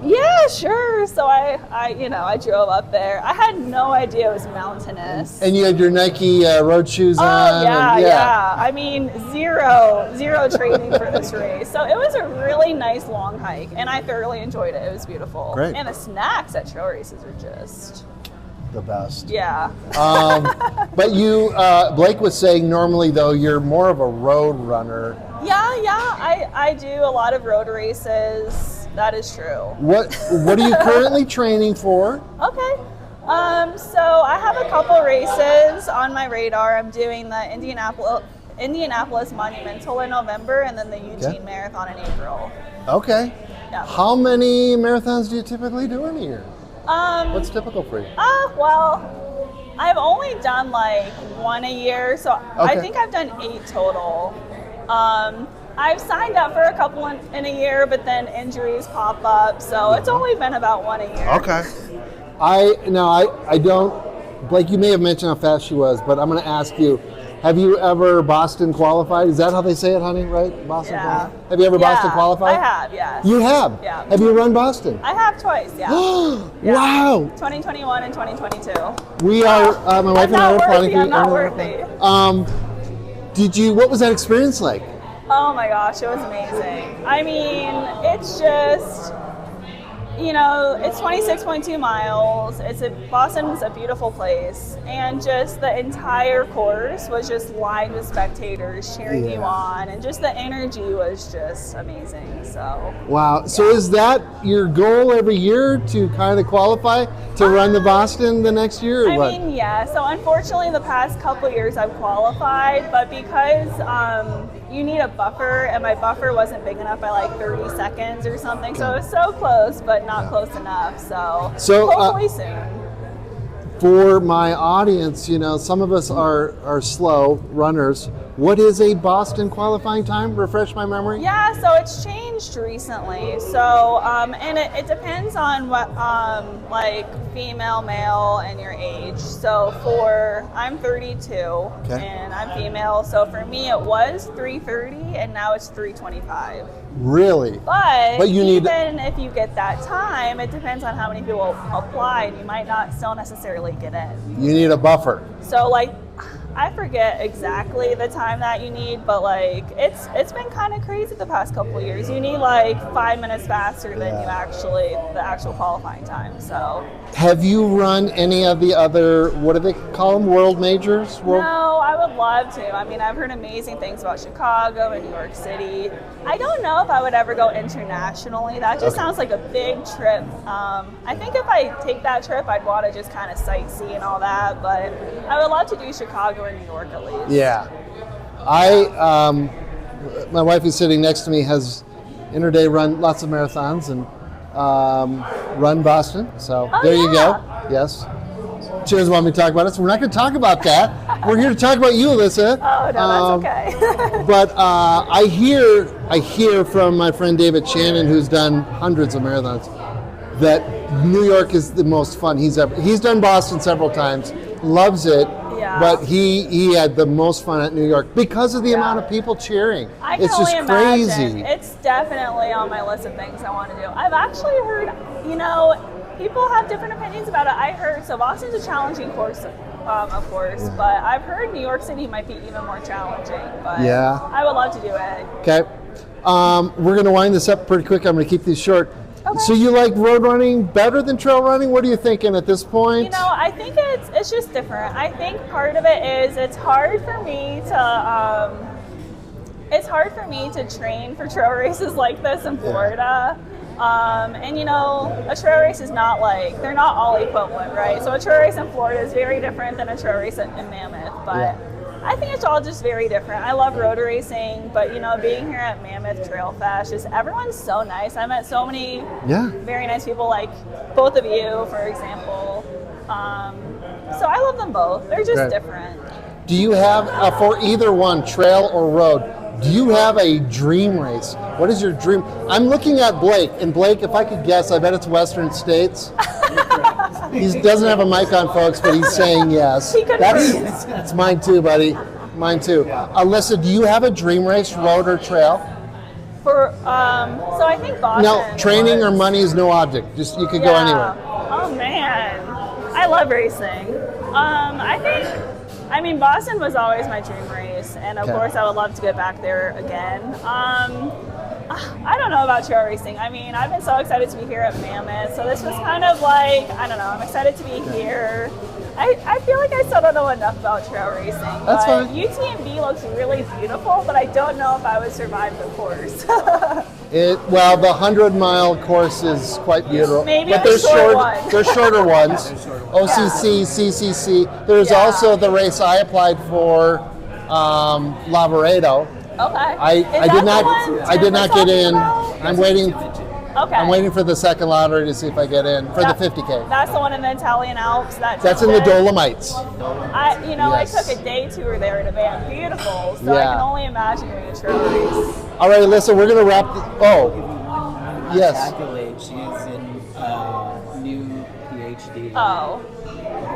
Yeah, sure. So I drove up there. I had no idea it was mountainous. And you had your Nike road shoes on. Oh yeah. Zero training for this race. So it was a really nice long hike, and I thoroughly enjoyed it. It was beautiful. Great. And the snacks at trail races are just the best. Yeah. But you, Blake was saying normally though you're more of a road runner. Yeah. I do a lot of road races. That is true. What are you currently training for? Okay. So I have a couple races on my radar. I'm doing the Indianapolis Monumental in November, and then the Eugene Marathon in April. Okay. Yeah. How many marathons do you typically do in a year? What's typical for you? Well, I've only done like one a year, so I think I've done 8 total. I've signed up for a couple in a year, but then injuries pop up, so it's only been about one a year. Okay. I don't, Blake, you may have mentioned how fast she was, but I'm going to ask you, have you ever Boston qualified? Is that how they say it, honey, right? Boston qualified? Have you ever Boston qualified? I have, yes. You have? Yeah. Have you run Boston? I have twice, yeah. Wow. 2021 and 2022. We are, my wife and I are planning I'm not worthy. What was that experience like? Oh my gosh, it was amazing. I mean, it's just, it's 26.2 miles. Boston is a beautiful place, and just the entire course was just lined with spectators cheering you on, and just the energy was just amazing. So wow. So is that your goal every year to kind of qualify to run the Boston the next year? Or I mean, yeah. So unfortunately, the past couple years I've qualified, but because you need a buffer, and my buffer wasn't big enough by like 30 seconds or something. So it was so close, but not close enough. So hopefully soon. For my audience, some of us are slow runners. What is a Boston qualifying time? Refresh my memory. Yeah, so it's changed recently. So, and it depends on what, like female, male, and your age. So I'm 32 and I'm female. So for me, it was 3:30 and now it's 3:25. Really? But even if you get that time, it depends on how many people apply, and you might not still necessarily get in. You need a buffer. So I forget exactly the time that you need, but it's been kind of crazy the past couple of years. You need 5 minutes faster than the actual qualifying time. So have you run any of the other, what do they call them, world majors? No, I would love to. I mean, I've heard amazing things about Chicago and New York City. I don't know if I would ever go internationally. That just sounds like a big trip. I think if I take that trip, I'd want to just kind of sightsee and all that, but I would love to do Chicago or New York at least. Yeah. My wife who's sitting next to me has interday run, lots of marathons, and run Boston. So Oh, there you yeah. go. Yes. She doesn't want me to talk about it, so we're not going to talk about that. We're here to talk about you, Alyssa. Oh, no, that's okay. But I hear from my friend David Shannon, who's done hundreds of marathons, that New York is the most fun he's done Boston several times, loves it. Yeah. But he had the most fun at New York because of the amount of people cheering. I can It's only just imagine. crazy. It's definitely on my list of things I want to do. I've actually heard, people have different opinions about it. I heard, so Boston's a challenging course, of course, but I've heard New York City might be even more challenging. But Yeah. I would love to do it. Okay. We're going to wind this up pretty quick. I'm going to keep these short. Okay. So you like road running better than trail running? What are you thinking at this point? I think it's just different. I think part of it is it's hard for me to train for trail races like this in Florida. A trail race is not they're not all equivalent, right? So a trail race in Florida is very different than a trail race in Mammoth, but I think it's all just very different. I love road racing, but being here at Mammoth Trail Fest, everyone's so nice. I met so many very nice people, like both of you, for example. So I love them both. They're just different. Do you have, for either one, trail or road, do you have a dream race? What is your dream? I'm looking at Blake, and Blake, if I could guess, I bet it's Western States. He doesn't have a mic on, folks, but he's saying yes. He could That's mine too, buddy. Mine too. Alyssa, do you have a dream race, road or trail? So I think Boston. No, training or money is no object. Just you could go anywhere. Oh man, I love racing. Boston was always my dream race, and of course I would love to get back there again. I don't know about trail racing. I've been so excited to be here at Mammoth, so this was kind of I'm excited to be here. I feel like I still don't know enough about trail racing. That's fine. UTMB looks really beautiful, but I don't know if I would survive the course. The 100-mile course is quite beautiful. Maybe but the there's short one. There's shorter ones. OCC, CCC. There's also the race I applied for, Lavaredo. Okay. I did not get in. I'm waiting. Okay. I'm waiting for the second lottery to see if I get in for the 50K. That's the one in the Italian Alps. That's in the Dolomites. I took a day tour there in a van. Beautiful. So I can only imagine doing a trail race. All right, Alyssa, we're going to wrap. Yes. Accolade. She's in new PhD. Oh.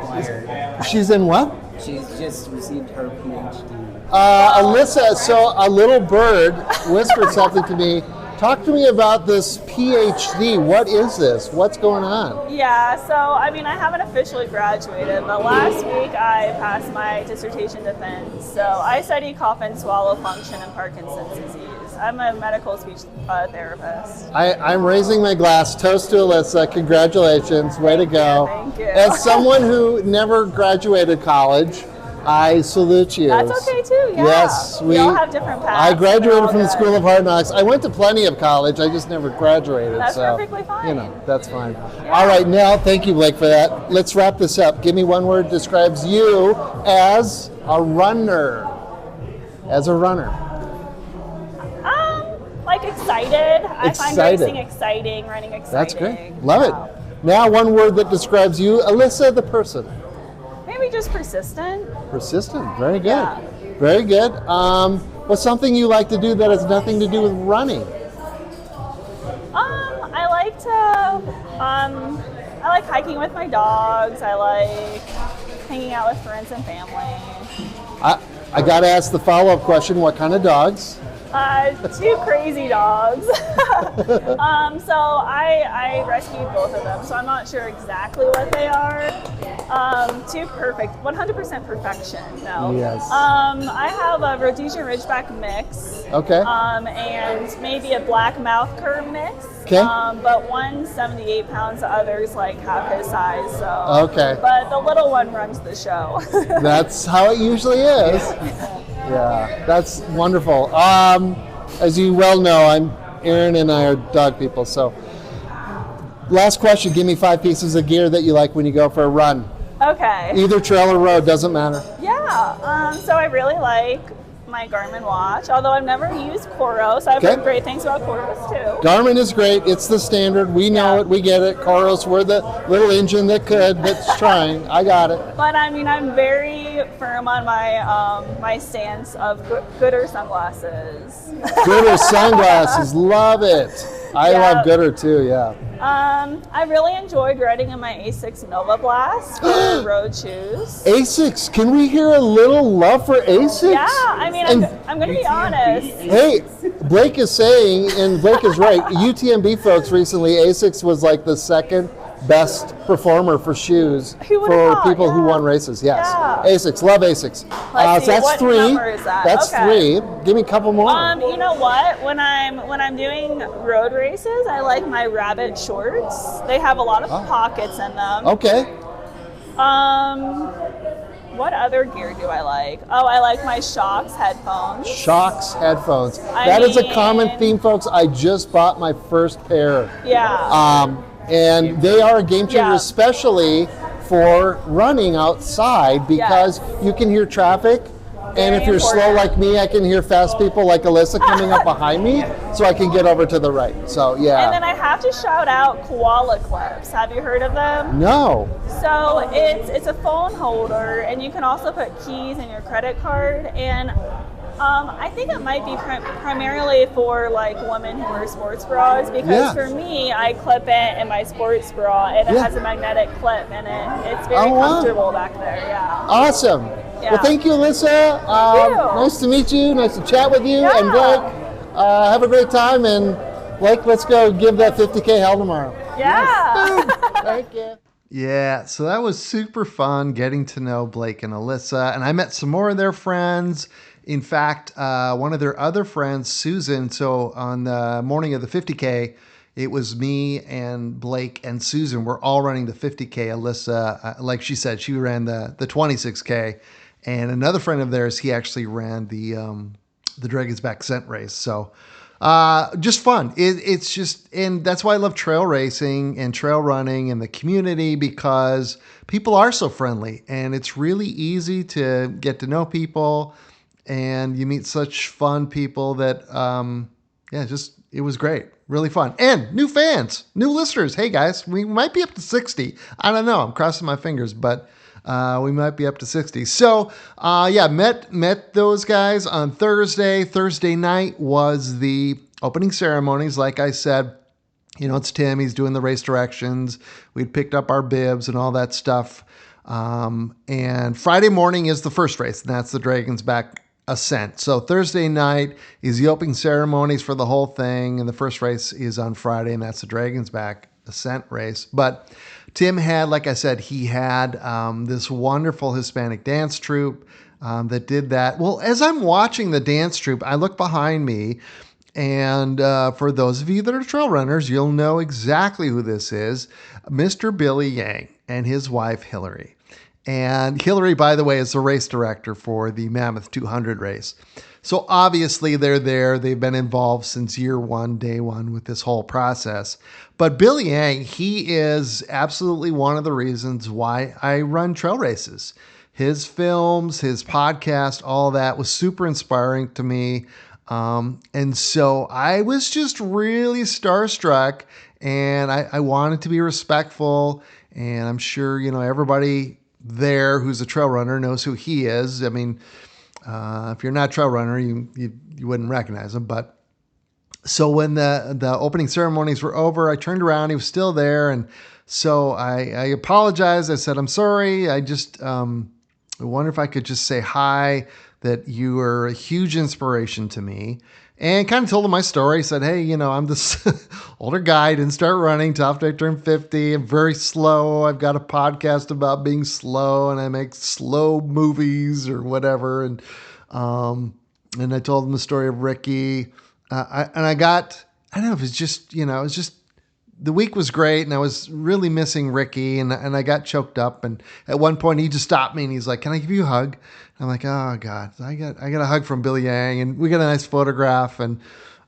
Acquired. She's in what? She's just received her PhD. Alyssa, so a little bird whispered something to me. Talk to me about this PhD. What is this? What's going on? Yeah, so I haven't officially graduated, but last week I passed my dissertation defense. So I study cough and swallow function in Parkinson's disease. I'm a medical speech therapist. I'm raising my glass. Toast to Alyssa. Congratulations. Way to go. Thank you. As someone who never graduated college, I salute you. That's okay too, yeah. Yes, we all have different paths. I graduated from the good. School of Hard Knocks. I went to plenty of college. I just never graduated. That's so, perfectly fine. That's fine. Yeah. All right, now, thank you, Blake, for that. Let's wrap this up. Give me one word that describes you as a runner. As a runner. Excited. I find racing exciting, running exciting. That's great. Love it. Now, one word that describes you, Alyssa, the person. Maybe just persistent. Persistent. Very good. Yeah. Very good. What's something you like to do that has nothing to do with running? I like hiking with my dogs. I like hanging out with friends and family. I got to ask the follow-up question. What kind of dogs? 2 crazy dogs. So I rescued both of them, so I'm not sure exactly what they are. 2 perfect, 100% perfection, no. Yes. I have a Rhodesian Ridgeback mix. Okay. And maybe a black mouth cur mix. Okay. But one's 78 pounds, the other's like half his size, so. Okay. But the little one runs the show. That's how it usually is. Yeah, that's wonderful. As you well know, Aaron and I are dog people. So, last question: give me 5 pieces of gear that you like when you go for a run. Okay. Either trail or road, doesn't matter. Yeah. So I really like my Garmin watch, although I've never used Coros. I've heard great things about Coros too. Garmin is great. It's the standard. We know it. We get it. Coros, we're the little engine that could, that's trying. I got it. But I mean, I'm very firm on my my stance of Gooder sunglasses. Gooder sunglasses. Love it. I love Gooder too, yeah. I really enjoyed riding in my Asics Nova Blast for road shoes. Asics, can we hear a little love for Asics? Yeah, I mean, I'm going to be honest. Hey, Blake is saying, and Blake is right, UTMB folks recently, Asics was like the second best performer for shoes for people who won races. Yes. Yeah. Asics, love Asics. Let's see, so that's what 3. Number is that? That's 3. Give me a couple more. You know what? When I'm doing road races, I like my rabbit shorts. They have a lot of pockets in them. Okay. What other gear do I like? Oh, I like my Shocks headphones. Shocks headphones. That is a common theme, folks. I just bought my first pair. Yeah. And they are a game changer, especially for running outside, because you can hear traffic. And if you're slow like me, I can hear fast people like Alyssa coming up behind me, so I can get over to the right. So, yeah. And then I have to shout out Koala Clips. Have you heard of them? No. So it's a phone holder, and you can also put keys in your credit card. And I think it might be primarily for like women who wear sports bras, because for me, I clip it in my sports bra, and it has a magnetic clip in it. It's very comfortable back there. Yeah. Awesome. Yeah. Well, thank you, Alyssa. Nice to meet you. Nice to chat with you. Yeah. And Blake, have a great time. And Blake, let's go give that 50K hell tomorrow. Yeah. Thank you. Yeah, so that was super fun getting to know Blake and Alyssa. And I met some more of their friends. In fact, one of their other friends, Susan, so on the morning of the 50K, it was me and Blake and Susan. We're all running the 50K. Alyssa, like she said, she ran the 26K. And another friend of theirs, he actually ran the Dragon's Back Scent race. So just fun. It's just, and that's why I love trail racing and trail running and the community, because people are so friendly and it's really easy to get to know people. And you meet such fun people that, it was great. Really fun. And new fans, new listeners. Hey guys, we might be up to 60. I don't know. I'm crossing my fingers, but we might be up to 60. So, met those guys on Thursday. Thursday night was the opening ceremonies. Like I said, it's Tim. He's doing the race directions. We'd picked up our bibs and all that stuff. And Friday morning is the first race, and that's the Dragon's Back Ascent. So Thursday night is the opening ceremonies for the whole thing, and the first race is on Friday, and that's the Dragon's Back Ascent race. But Tim had, like I said, he had this wonderful Hispanic dance troupe that did that. Well, as I'm watching the dance troupe, I look behind me, and for those of you that are trail runners, you'll know exactly who this is, Mr. Billy Yang and his wife, Hillary. And Hillary, by the way, is the race director for the Mammoth 200 race. So obviously they're there. They've been involved since year one, day one with this whole process. But Billy Yang, he is absolutely one of the reasons why I run trail races. His films, his podcast, all that was super inspiring to me. And so I was just really starstruck, and I wanted to be respectful. And I'm sure, everybody there who's a trail runner knows who he is. I mean, if you're not a trail runner, you wouldn't recognize him. But so when the opening ceremonies were over, I turned around, he was still there. And so I apologized. I said, I'm sorry. I just I wonder if I could just say hi, that you were a huge inspiration to me. And kind of told him my story. Said, hey, I'm this older guy, didn't start running until after I turned 50. I'm very slow. I've got a podcast about being slow, and I make slow movies or whatever. And I told him the story of Ricky. I don't know if it's just, the week was great, and I was really missing Ricky, and I got choked up. And at one point he just stopped me and he's like, can I give you a hug? And I'm like, oh God, I got a hug from Billy Yang, and we got a nice photograph. And,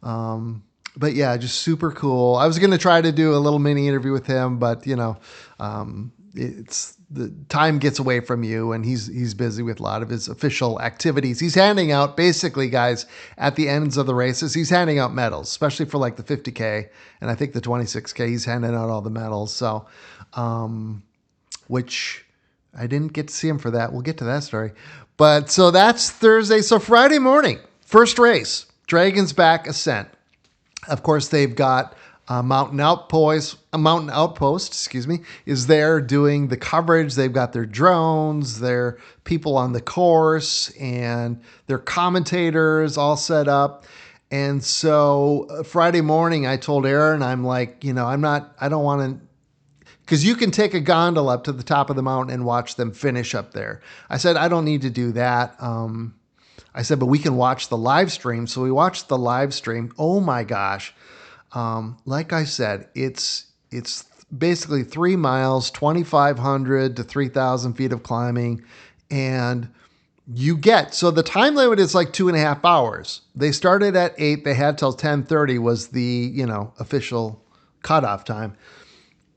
but yeah, just super cool. I was going to try to do a little mini interview with him, but it's the time gets away from you, and he's busy with a lot of his official activities. He's handing out, basically, guys, at the ends of the races, he's handing out medals, especially for like the 50K and I think the 26K. He's handing out all the medals. So, which I didn't get to see him for that. We'll get to that story. But so that's Thursday. So Friday morning, first race, Dragon's Back Ascent. Of course, they've got Mountain Outpost, is there doing the coverage. They've got their drones, their people on the course, and their commentators all set up. And so Friday morning, I told Aaron, I'm like, I don't want to, because you can take a gondola up to the top of the mountain and watch them finish up there. I said, I don't need to do that. I said, but we can watch the live stream. So we watched the live stream. Oh my gosh. Like I said, it's basically 3 miles, 2,500 to 3,000 feet of climbing. And so the time limit is like 2.5 hours. They started at 8. They had till 10:30 was the, official cutoff time.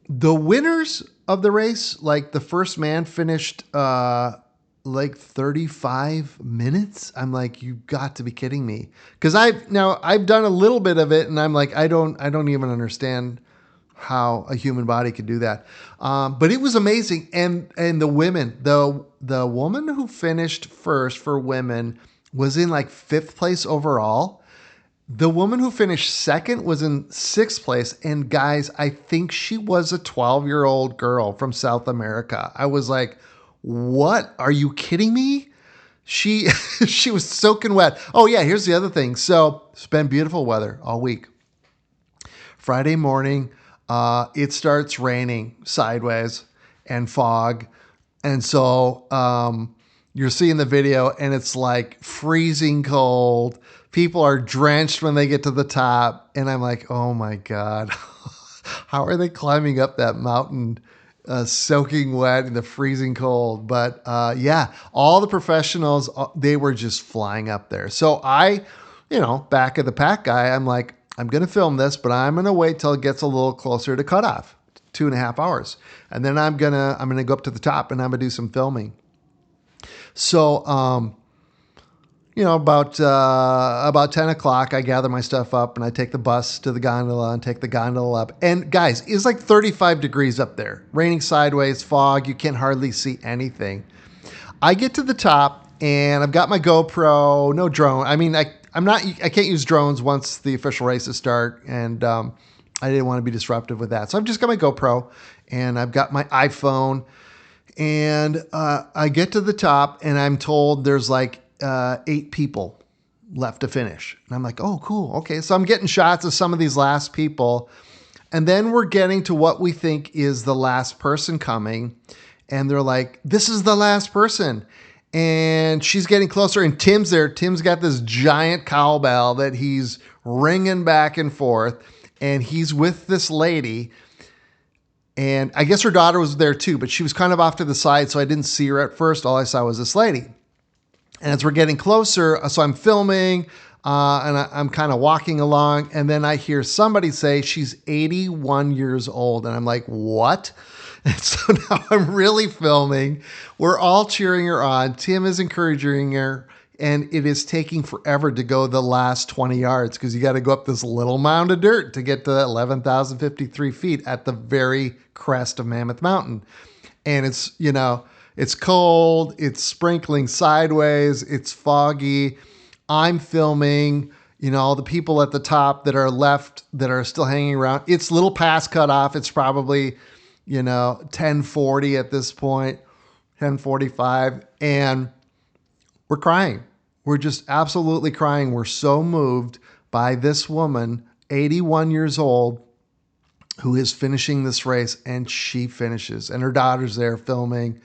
The winners of the race, like the first man finished like 35 minutes. I'm like, you got to be kidding me. Because I've done a little bit of it, and I'm like, I don't even understand how a human body could do that. But it was amazing. And the women, the woman who finished first for women was in like 5th place overall. The woman who finished second was in 6th place. And guys, I think she was a 12-year-old girl from South America. I was like, what? Are you kidding me? She was soaking wet. Oh yeah, here's the other thing. So it's been beautiful weather all week. Friday morning, it starts raining sideways and fog. And so you're seeing the video, and it's like freezing cold. People are drenched when they get to the top. And I'm like, oh my God, how are they climbing up that mountain soaking wet in the freezing cold? But yeah, all the professionals, they were just flying up there. So I, back of the pack guy, I'm like, I'm going to film this, but I'm going to wait till it gets a little closer to cutoff, 2.5 hours. And then I'm going to go up to the top, and I'm going to do some filming. So, about 10 o'clock, I gather my stuff up, and I take the bus to the gondola and take the gondola up. And guys, it's like 35 degrees up there, raining sideways, fog. You can't hardly see anything. I get to the top, and I've got my GoPro, no drone. I mean, I can't use drones once the official races start. And, I didn't want to be disruptive with that. So I've just got my GoPro, and I've got my iPhone, and, I get to the top, and I'm told there's like, 8 people left to finish. And I'm like, oh, cool. Okay. So I'm getting shots of some of these last people. And then we're getting to what we think is the last person coming. And they're like, this is the last person. And she's getting closer. And Tim's there. Tim's got this giant cowbell that he's ringing back and forth. And he's with this lady. And I guess her daughter was there too, but she was kind of off to the side. So I didn't see her at first. All I saw was this lady. And as we're getting closer, so I'm filming, and I'm kind of walking along, and then I hear somebody say she's 81 years old. And I'm like, what? And so now I'm really filming. We're all cheering her on. Tim is encouraging her, and it is taking forever to go the last 20 yards because you got to go up this little mound of dirt to get to 11,053 feet at the very crest of Mammoth Mountain. And it's, it's cold, it's sprinkling sideways, it's foggy. I'm filming, the people at the top that are left that are still hanging around. It's a little past cutoff. It's probably, 10:40 at this point, 10:45. And we're crying. We're just absolutely crying. We're so moved by this woman, 81 years old, who is finishing this race, and she finishes. And her daughter's there filming.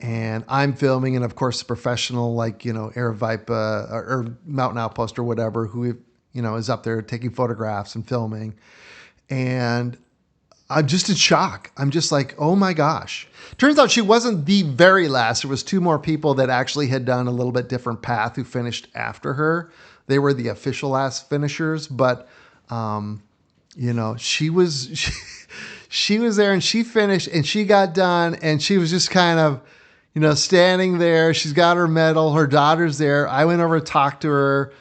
And I'm filming, and of course the professional, like, Air Vipa or Mountain Outpost or whatever, who, is up there taking photographs and filming. And I'm just in shock. I'm just like, oh my gosh. Turns out she wasn't the very last. There was 2 more people that actually had done a little bit different path who finished after her. They were the official last finishers, but, she was... she was there and she finished and she got done and she was just kind of, standing there. She's got her medal. Her daughter's there. I went over to talk to her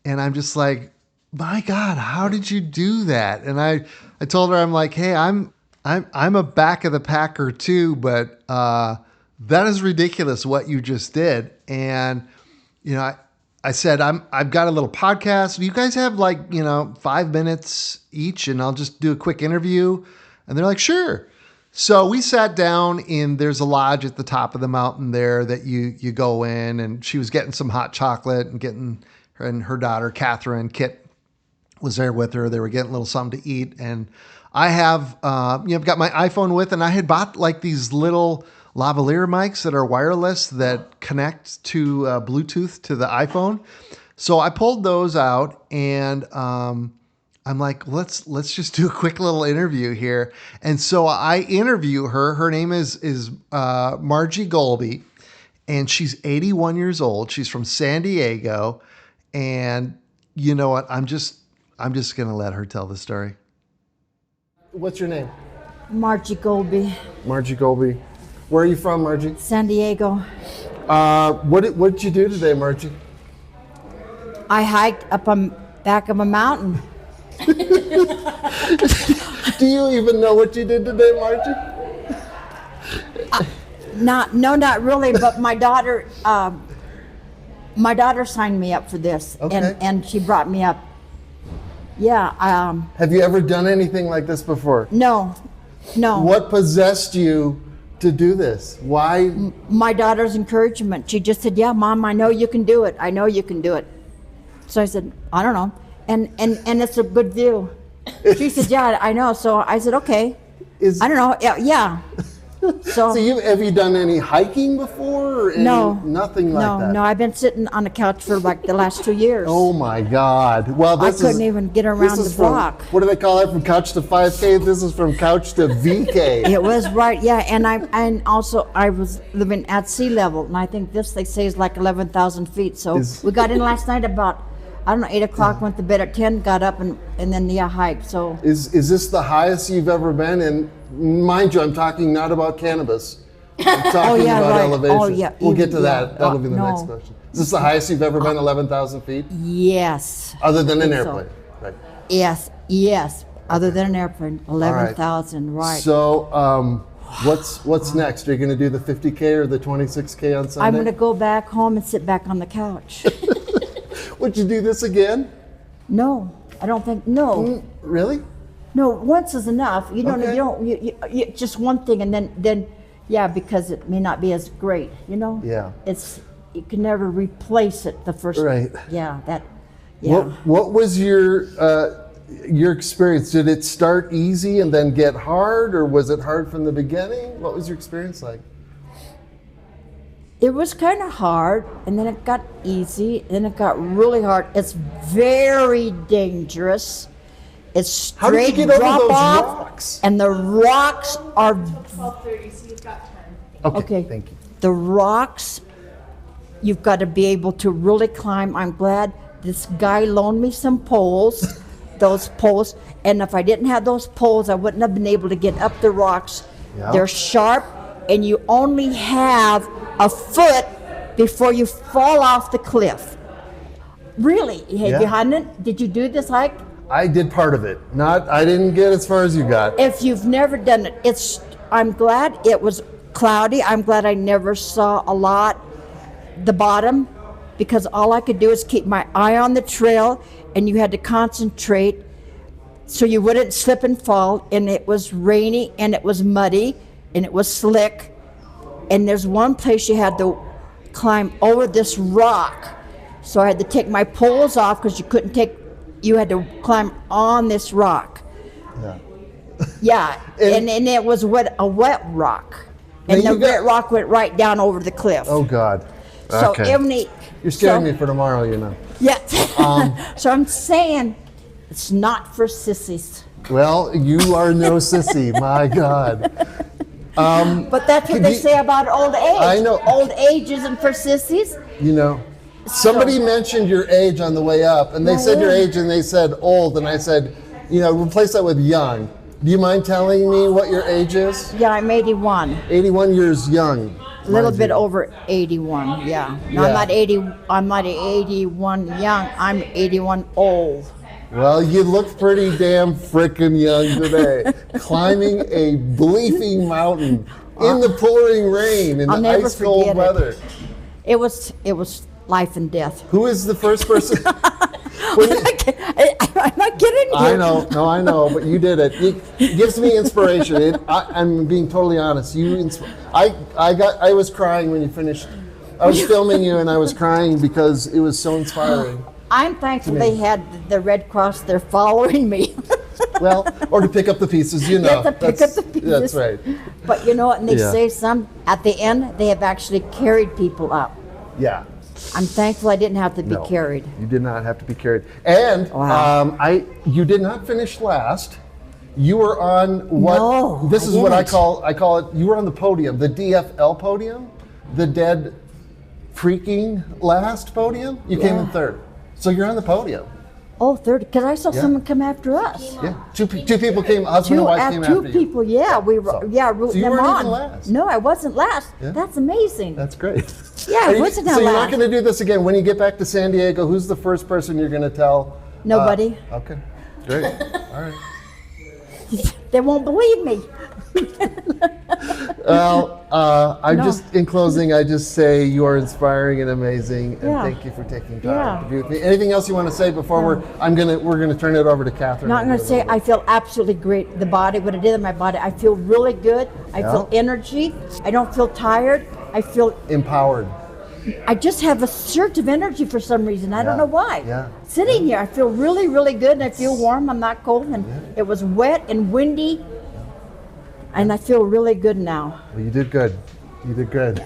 and I'm just like, my God, how did you do that? And I told her, I'm like, hey, I'm a back of the packer too, but that is ridiculous what you just did. And, I said, I've got a little podcast. Do you guys have 5 minutes each and I'll just do a quick interview? And they're like, sure. So we sat down there's a lodge at the top of the mountain there that you go in, and she was getting some hot chocolate and her daughter, Catherine, Kit, was there with her. They were getting a little something to eat. And I have, I've got my iPhone with, and I had bought these little lavalier mics that are wireless that connect to Bluetooth to the iPhone. So I pulled those out and I'm like, let's just do a quick little interview here. And so I interview her. Her name is Margie Golby, and she's 81 years old. She's from San Diego. And you know what? I'm just going to let her tell the story. What's your name? Margie Golby, Margie Golby. Where are you from, Margie? San Diego. What did you do today, Margie? I hiked up on back of a mountain. Do you even know what you did today, Margie? Not really, but my daughter signed me up for this, Okay. and she brought me up. Yeah. Have you ever done anything like this before? No. What possessed you to do this? Why? My daughter's encouragement. She just said, "Yeah, Mom, I know you can do it. I know you can do it." So I said, "I don't know," and it's a good view. She said, "Yeah, I know." So I said, "Okay." I don't know. Yeah. So have you done any hiking before? Or nothing like that. No. I've been sitting on the couch for the last 2 years. Oh my God! Well, I couldn't even get around the block. What do they call that? From couch to 5K. This is from couch to VK. It was right, yeah. And I was living at sea level, and I think this they say is 11,000 feet. So we got in last night about 8 o'clock. Went to bed at 10. Got up and then hiked. So is this the highest you've ever been? And mind you, I'm talking not about cannabis. I'm talking about elevation. Oh, yeah. We'll get to that. That'll be the next question. Is this the highest you've ever been? 11,000 feet? Yes. Other than an airplane, right? Yes. Other than an airplane, 11,000. Right. So, what's next? Are you going to do the 50K or the 26K on Sunday? I'm going to go back home and sit back on the couch. Would you do this again? No, I don't think. No. Really? No, once is enough. You don't. Okay. You just one thing, and then, yeah, because it may not be as great. Yeah. You can never replace it. The first. Right. Yeah. That. Yeah. What was your experience? Did it start easy and then get hard, or was it hard from the beginning? What was your experience like? It was kind of hard, and then it got easy, and it got really hard. It's very dangerous. It's straight How did you get over drop those off, rocks? and the rocks are 12:30, so you've got time. okay. Thank you. The rocks, you've got to be able to really climb. I'm glad this guy loaned me some poles, those poles, and if I didn't have those poles, I wouldn't have been able to get up the rocks. Yeah. They're sharp, and you only have a foot before you fall off the cliff. Really? Have you hadn't? Did you do this hike? I did part of it. I didn't get as far as you got. If you've never done it, I'm glad it was cloudy. I'm glad I never saw the bottom, because all I could do is keep my eye on the trail, and you had to concentrate so you wouldn't slip and fall. And it was rainy, and it was muddy, and it was slick. And there's one place you had to climb over this rock. So I had to take my poles off because you had to climb on this rock. Yeah. Yeah, and it was a wet rock. And the wet rock went right down over the cliff. Oh God. So Okay. You're scaring me for tomorrow, Yeah. So I'm saying it's not for sissies. Well, you are no sissy, my God. But that's what they say about old age. I know. Old age isn't for sissies. Somebody mentioned your age on the way up, and they said your age, and they said old, and I said, replace that with young. Do you mind telling me what your age is? Yeah, I'm 81. 81 years young. A little mind bit you. over 81. Yeah. No, Yeah. I'm not 80. I'm not 81 young. I'm 81 old. Well, you look pretty damn frickin' young today. Climbing a bleeping mountain in the pouring rain in I'll the never ice cold forget it. weather. It was life and death. Who is the first person? I'm not kidding you. I know, no, I know, but you did it. It gives me inspiration. I'm being totally honest. I was crying when you finished. I was filming you and I was crying because it was so inspiring. I'm thankful they had the Red Cross there following me. Well, or to pick up the pieces, you know. Yeah, to pick up the pieces. That's right. But you know what? And they Yeah. say at the end, they have actually carried people up. Yeah. I'm thankful I didn't have to be No, carried. You did not have to be carried. And Wow. you did not finish last. You were on what? No, this I is what I didn't. call it. You were on the podium, the DFL podium, the dead freaking last podium. You came in Yeah. third, so you're on the podium. Oh, third, because I saw Yeah. someone come after us. Yeah, two people came. Husband and wife came Two after you. people, yeah, we were, So- rooting so you them weren't on. even last. No, I wasn't last. Yeah. That's amazing. That's great. Yeah, I And you- wasn't So you're not last. going to do this again when you get back to San Diego. Who's the first person you're going to tell? Nobody. Okay, great. All right. They won't believe me. Well, I'm No. just in closing. I just say you are inspiring and amazing, and Yeah. thank you for taking time Yeah. to be with me. Anything else you want to say before we're gonna turn it over to Catherine? No, I'm going to say I feel absolutely great. The body, what it did in my body, I feel really good. I feel energy. I don't feel tired. Empowered. I just have a surge of energy for some reason. I don't know why. Yeah. Sitting here, I feel really, really good, and I feel warm. I'm not cold, and it was wet and windy, and I feel really good now. Well, you did good. You did good.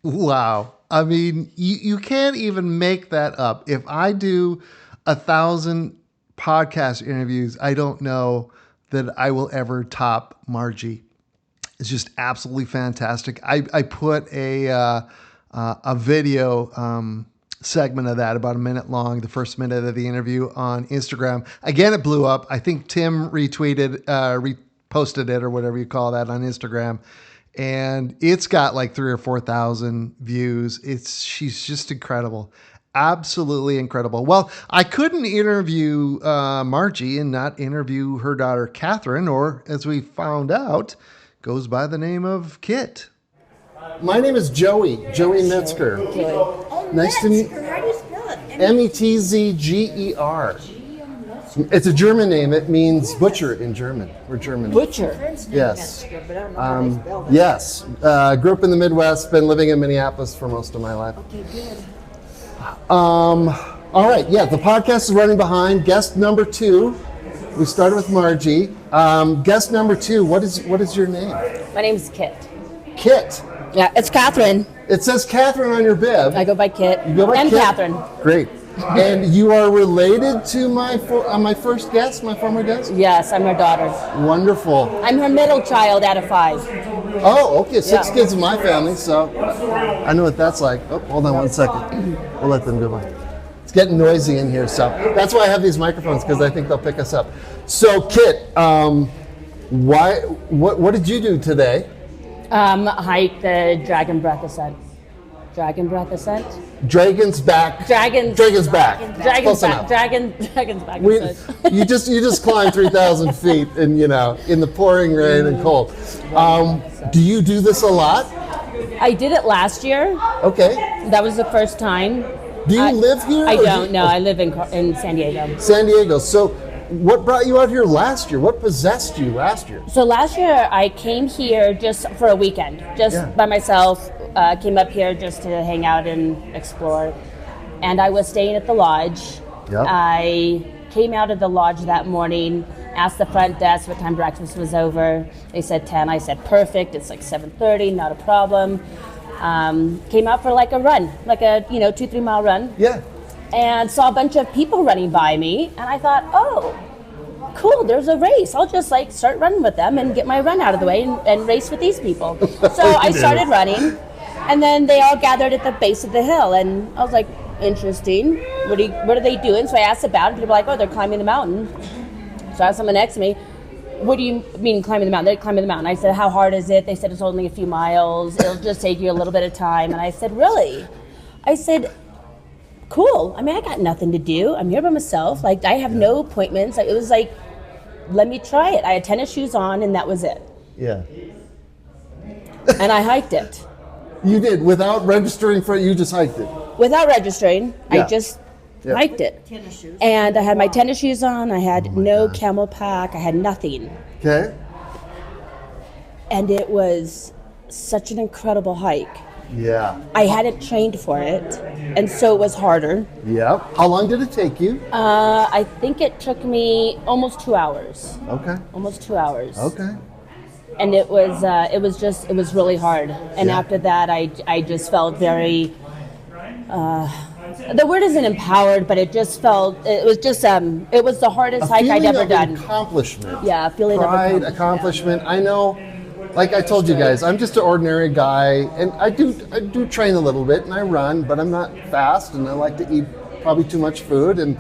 Wow. I mean, you can't even make that up. If I do 1,000 podcast interviews, I don't know that I will ever top Margie. It's just absolutely fantastic. I put a video segment of that, about a minute long, the first minute of the interview, on Instagram. Again, it blew up. I think Tim reposted it, or whatever you call that, on Instagram. And it's got like 3,000 or 4,000 views. She's just incredible. Absolutely incredible. Well, I couldn't interview Margie and not interview her daughter, Catherine, or as we found out, goes by the name of Kit. My name is Joey Metzger. Nice to meet you. How do you spell it? Metzger. It's a German name. It means butcher in German. We're German. Butcher. Yes. But I don't know how they spell it. Yes. Grew up in the Midwest. Been living in Minneapolis for most of my life. Okay, good. All right. Yeah, the podcast is running behind. Guest number 2. We started with Margie. Guest number 2. What is your name? My name's Kit. Kit. Yeah, it's Catherine. It says Catherine on your bib. I go by Kit. You go by and Kit? Catherine. Great. And you are related to my first guest, my former guest? Yes, I'm her daughter. Wonderful. I'm her middle child out of 5. Oh, okay. 6 Yeah. kids in my family, so I know what that's like. Oh, hold on one second. We'll let them go by. It's getting noisy in here, so that's why I have these microphones, because I think they'll pick us up. So, Kit, what did you do today? Hike the Dragon Breath Ascent. Dragon Breath Ascent? Dragon's Back. Dragon's Back. Dragon's Close Back. enough. Dragon's Back We, Ascent. you just climbed 3,000 feet, and in the pouring rain and cold. Do you do this a lot? I did it last year. Okay. That was the first time. Do you live here? I or do don't you- know. I live in San Diego. San Diego. So, what brought you out here last year? What possessed you last year? So last year I came here just for a weekend, just by myself. Came up here just to hang out and explore. And I was staying at the lodge. Yep. I came out of the lodge that morning, asked the front desk what time breakfast was over. They said 10. I said perfect. It's like 7:30, not a problem. Came out for like a run, like a 2-3 mile run. Yeah. And saw a bunch of people running by me, and I thought, oh, cool, there's a race. I'll just start running with them and get my run out of the way and race with these people. So I started running, and then they all gathered at the base of the hill, and I was like, interesting. What are they doing? So I asked about it. People were like, oh, they're climbing the mountain. So I asked someone next to me, what do you mean climbing the mountain? They're climbing the mountain. I said, how hard is it? They said, it's only a few miles. It'll just take you a little bit of time. And I said, really? I said, cool. I mean, I got nothing to do. I'm here by myself. Like, I have no appointments. It was like, let me try it. I had tennis shoes on, and that was it. Yeah. And I hiked it. You did, without registering for it, you just hiked it. Without registering, Yeah. I just hiked it. And I had my tennis shoes on. I had no camel pack. I had nothing. Okay. And it was such an incredible hike. Yeah. I hadn't trained for it, and so it was harder. Yep. How long did it take you? I think it took me almost 2 hours. Okay. Almost 2 hours. Okay. And it was really hard. And Yeah. after that, I just felt very. The word isn't empowered, but it just felt it was the hardest hike I'd ever done. Accomplishment. Yeah, a feeling Pride, of accomplishment. I know, like I told you guys, I'm just an ordinary guy, and I do train a little bit, and I run, but I'm not fast, and I like to eat probably too much food, and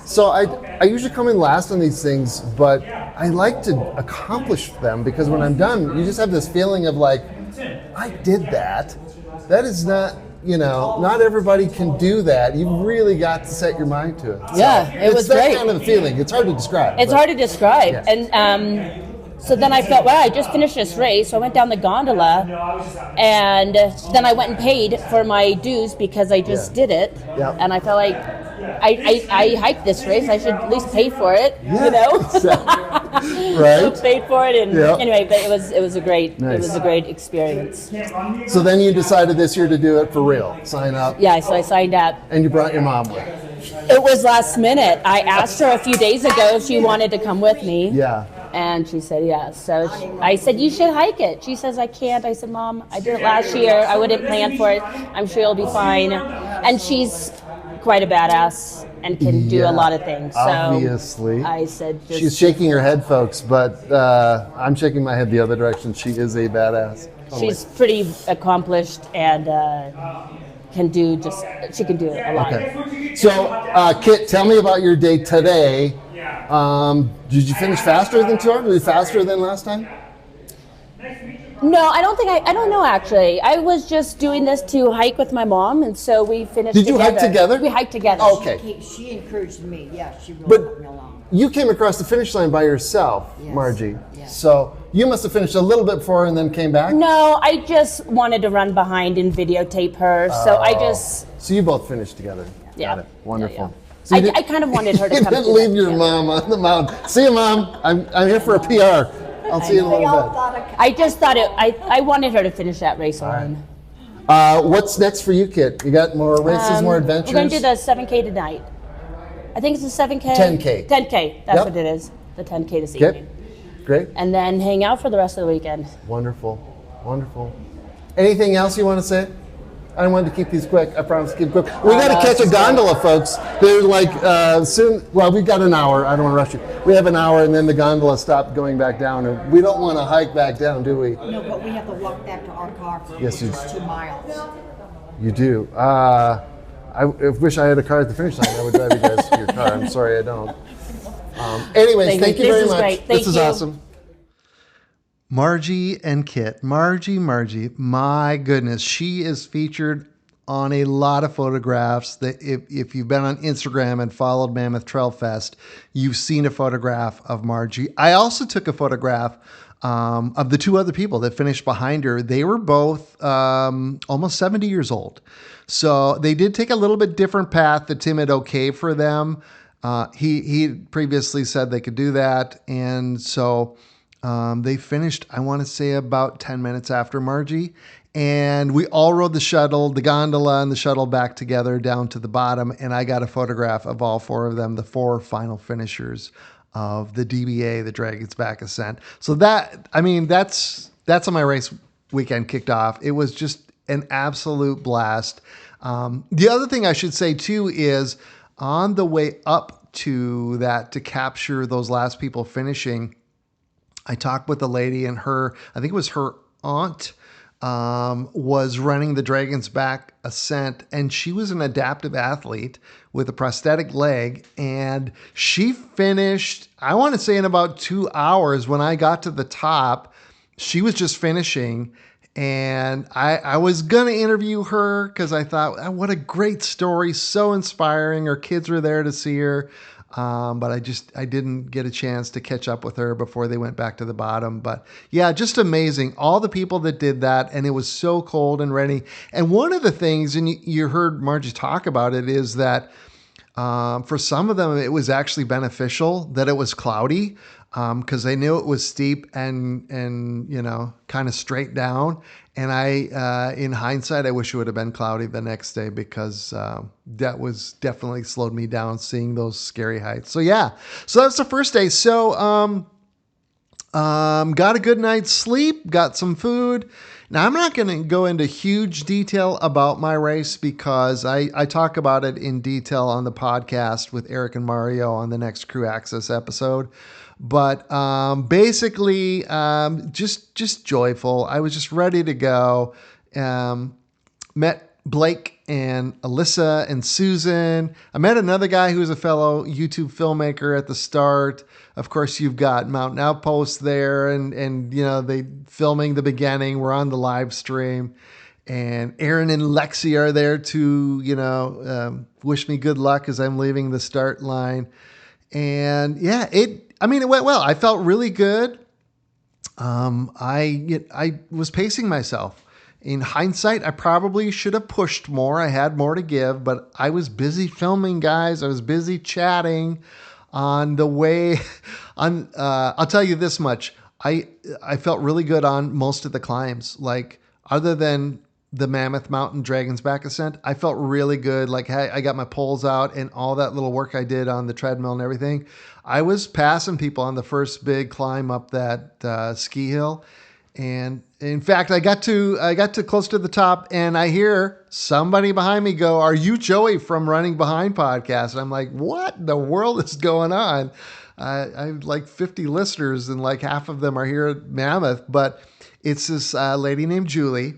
so I usually come in last on these things, but I like to accomplish them because when I'm done, you just have this feeling of like, I did that. That is not. Not everybody can do that. You've really got to set your mind to it. Yeah, it was that great. kind of a feeling. It's hard to describe. It's but- hard to describe. Yes. And so then I felt, wow, I just finished this race. So I went down the gondola, and then I went and paid for my dues because I just did it. Yep. And I felt like I hiked this race. I should at least pay for it, Exactly. Right. So paid for it, and Yep. anyway, but it was a great Nice. experience. So then you decided this year to do it for real. Sign up. Yeah, so I signed up. And you brought your mom with. It was last minute. I asked her a few days ago if she wanted to come with me. Yeah. And she said yes. So I said, you should hike it. She says, I can't. I said, Mom, I did it last year. I wouldn't plan for it. I'm sure you'll be fine. And she's quite a badass and can do a lot of things. So obviously. I said, She's shaking her head, folks, but I'm shaking my head the other direction. She is a badass. Totally. she's pretty accomplished and she can do a lot. Okay. So, Kit, tell me about your day today. Did you finish faster than 2 hours? Were you faster than last time? No, I don't know actually. I was just doing this to hike with my mom, and so we finished Did you hike together? We hiked together. Oh, okay. She encouraged me. Yeah, she really But helped me along. you came across the finish line by yourself, Yes. Margie. Yes. So you must have finished a little bit before and then came back? No, I just wanted to run behind and videotape her, so I just... So you both finished together. Yeah. Got it. Wonderful. Yeah. So you I kind of wanted her to you come didn't to leave that, your yeah. mom on the mountain. See you, Mom. I'm here for a PR. I'll see you in a little bit. I just thought I wanted her to finish that race alone. What's next for you, Kit? You got more races, more adventures? We're going to do the 7K tonight. I think it's the 7K. 10K. 10K, that's Yep. what it is. The 10K this Okay. evening. Great. And then hang out for the rest of the weekend. Wonderful. Wonderful. Anything else you want to say? I wanted to keep these quick. I promise to keep quick. We got to catch a gondola, folks. They're like soon. Well, we've got an hour. I don't want to rush you. We have an hour, and then the gondola stopped going back down. And we don't want to hike back down, do we? No, but we have to walk back to our car for Yes, you just 2 miles. You do. I wish I had a car at the finish line. I would drive you guys to your car. I'm sorry, I don't. Anyways, thank you This very is much. great. This Thank is you. awesome. Margie and Kit. Margie, my goodness, she is featured on a lot of photographs. That if you've been on Instagram and followed Mammoth Trail Fest, you've seen a photograph of Margie. I also took a photograph of the 2 other people that finished behind her. They were both almost 70 years old. So they did take a little bit different path that Tim had okayed for them. He previously said they could do that. And so they finished, I want to say, about 10 minutes after Margie. And we all rode the shuttle, the gondola and the shuttle back together down to the bottom. And I got a photograph of all 4 of them, the 4 final finishers of the DBA, the Dragon's Back Ascent. So that's how my race weekend kicked off. It was just an absolute blast. The other thing I should say too is on the way up to that, to capture those last people finishing, I talked with a lady and I think it was her aunt, was running the Dragon's Back ascent, and she was an adaptive athlete with a prosthetic leg, and she finished, I want to say, in about 2 hours. When I got to the top, she was just finishing, and I was going to interview her because I thought, "Oh, what a great story, so inspiring." Her kids were there to see her. But I didn't get a chance to catch up with her before they went back to the bottom. But yeah, just amazing. All the people that did that, and it was so cold and rainy. And one of the things, and you heard Margie talk about it, is that for some of them, it was actually beneficial that it was cloudy, because they knew it was steep and kind of straight down. And in hindsight, I wish it would have been cloudy the next day, because that was definitely slowed me down, seeing those scary heights. So yeah, so that's the first day. So got a good night's sleep, got some food. Now, I'm not going to go into huge detail about my race, because I talk about it in detail on the podcast with Eric and Mario on the next Crew Access episode. But basically, just joyful. I was just ready to go. Met Blake and Alyssa and Susan. I met another guy who's a fellow YouTube filmmaker at the start. Of course, you've got Mountain Outpost there, and they filming the beginning. We're on the live stream, and Aaron and Lexi are there to wish me good luck as I'm leaving the start line. And yeah, it went well. I felt really good. I was pacing myself. In hindsight, I probably should have pushed more. I had more to give, but I was busy filming, guys. I was busy chatting on the way. I'll tell you this much. I felt really good on most of the climbs. Like, other than the Mammoth Mountain Dragon's Back ascent, I felt really good. Like, I got my poles out and all that little work I did on the treadmill and everything. I was passing people on the first big climb up that ski hill. And in fact, I got to close to the top, and I hear somebody behind me go, "Are you Joey from Running Behind podcast?" And I'm like, what in the world is going on? I have like 50 listeners, and like half of them are here at Mammoth, but it's this lady named Julie.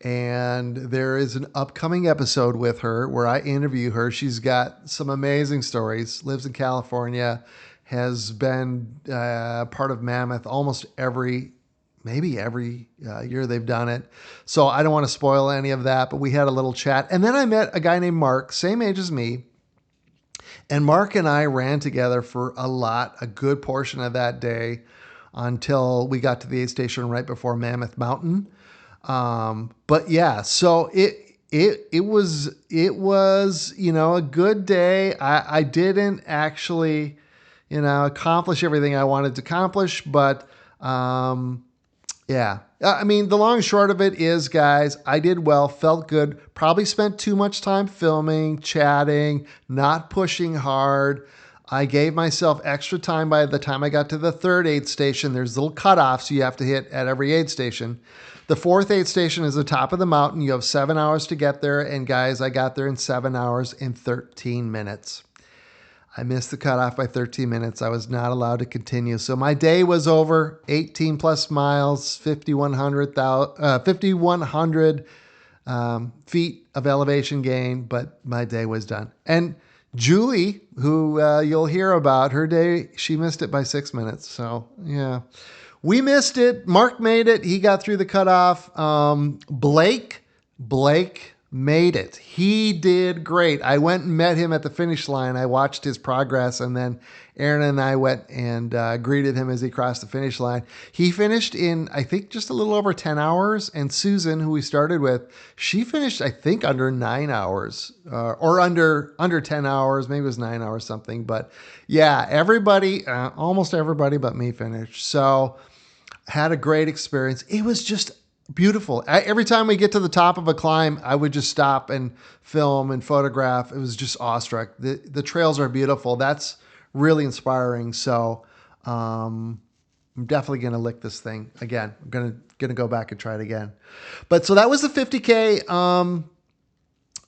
And there is an upcoming episode with her where I interview her. She's got some amazing stories, lives in California, has been part of Mammoth almost every year they've done it. So I don't want to spoil any of that, but we had a little chat. And then I met a guy named Mark, same age as me. And Mark and I ran together for a good portion of that day, until we got to the aid station right before Mammoth Mountain. But yeah, so it was a good day. I didn't actually, accomplish everything I wanted to accomplish, but, yeah. The long and short of it is, guys, I did well, felt good, probably spent too much time filming, chatting, not pushing hard. I gave myself extra time by the time I got to the third aid station. There's little cutoffs you have to hit at every aid station. The fourth aid station is the top of the mountain. You have 7 hours to get there. And guys, I got there in 7 hours and 13 minutes. I missed the cutoff by 13 minutes. I was not allowed to continue. So my day was over. 18 plus miles, 5,100 feet of elevation gain, but my day was done. And Julie, who you'll hear about, her day, she missed it by 6 minutes. So yeah, we missed it. Mark made it. He got through the cutoff. Blake made it. He did great. I went and met him at the finish line. I watched his progress, and then Aaron and I went and greeted him as he crossed the finish line. He finished in, I think, just a little over 10 hours. And Susan, who we started with, she finished, I think, under 9 hours or under 10 hours. Maybe it was 9 hours something. But yeah, everybody, almost everybody but me finished. So had a great experience. It was just beautiful. Every time we get to the top of a climb, I would just stop and film and photograph. It was just awestruck. The trails are beautiful. That's really inspiring. So I'm definitely going to lick this thing again. I'm going to go back and try it again. But so that was the 50K.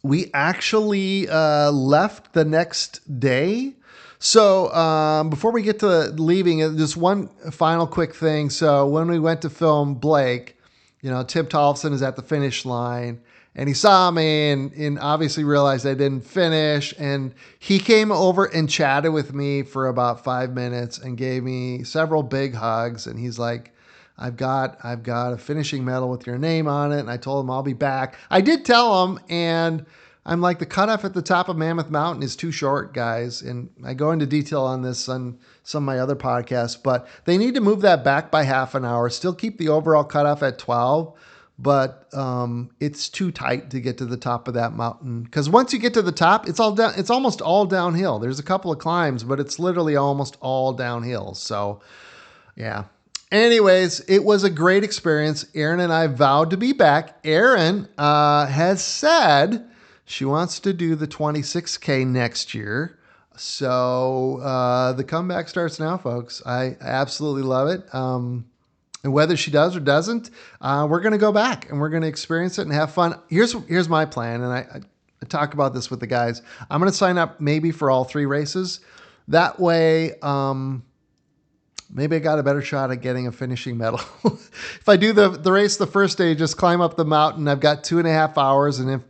We actually left the next day. So before we get to leaving, just one final quick thing. So when we went to film Blake, Tim Tollefson is at the finish line, and he saw me and obviously realized I didn't finish. And he came over and chatted with me for about 5 minutes and gave me several big hugs. And he's like, I've got a finishing medal with your name on it. And I told him I'll be back. I did tell him, and I'm like, the cutoff at the top of Mammoth Mountain is too short, guys. And I go into detail on this on some of my other podcasts, but they need to move that back by half an hour, still keep the overall cutoff at 12, but it's too tight to get to the top of that mountain. Because once you get to the top, it's almost all downhill. There's a couple of climbs, but it's literally almost all downhill. So yeah. Anyways, it was a great experience. Erin and I vowed to be back. Erin has said she wants to do the 26K next year. So the comeback starts now, folks. I absolutely love it. And whether she does or doesn't, we're going to go back and we're going to experience it and have fun. Here's my plan. And I talk about this with the guys. I'm going to sign up maybe for all 3 races. That way, maybe I got a better shot at getting a finishing medal. If I do the race the first day, just climb up the mountain. I've got 2.5 hours. And if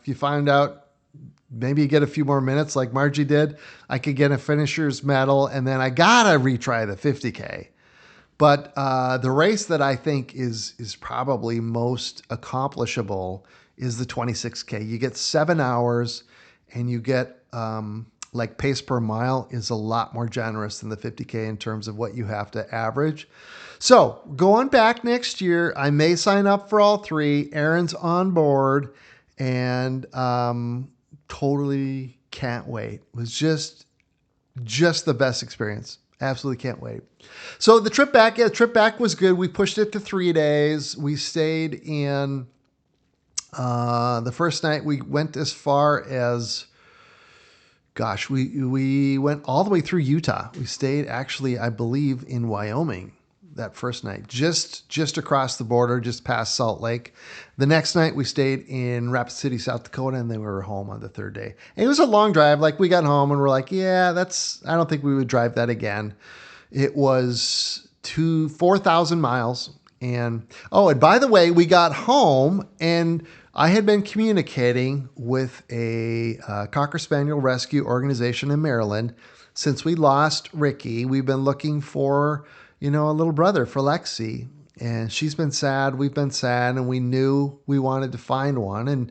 you find out, maybe you get a few more minutes like Margie did, I could get a finisher's medal. And then I got to retry the 50K. But the race that I think is probably most accomplishable is the 26K. You get 7 hours and you get like pace per mile is a lot more generous than the 50K in terms of what you have to average. So going back next year, I may sign up for all 3. Erin's on board and totally can't wait. It was just the best experience. Absolutely can't wait. So the trip back was good. We pushed it to 3 days. We stayed in the first night. We went as far as, gosh, we went all the way through Utah. We stayed actually, I believe, in Wyoming that first night, just across the border, just past Salt Lake. The next night we stayed in Rapid City, South Dakota, and then we were home on the 3rd day. And it was a long drive. Like we got home and we're like, yeah, I don't think we would drive that again. It was 4,000 miles. And by the way, we got home and I had been communicating with a Cocker Spaniel rescue organization in Maryland. Since we lost Ricky, we've been looking for, a little brother for Lexi. And she's been sad. We've been sad. And we knew we wanted to find one. And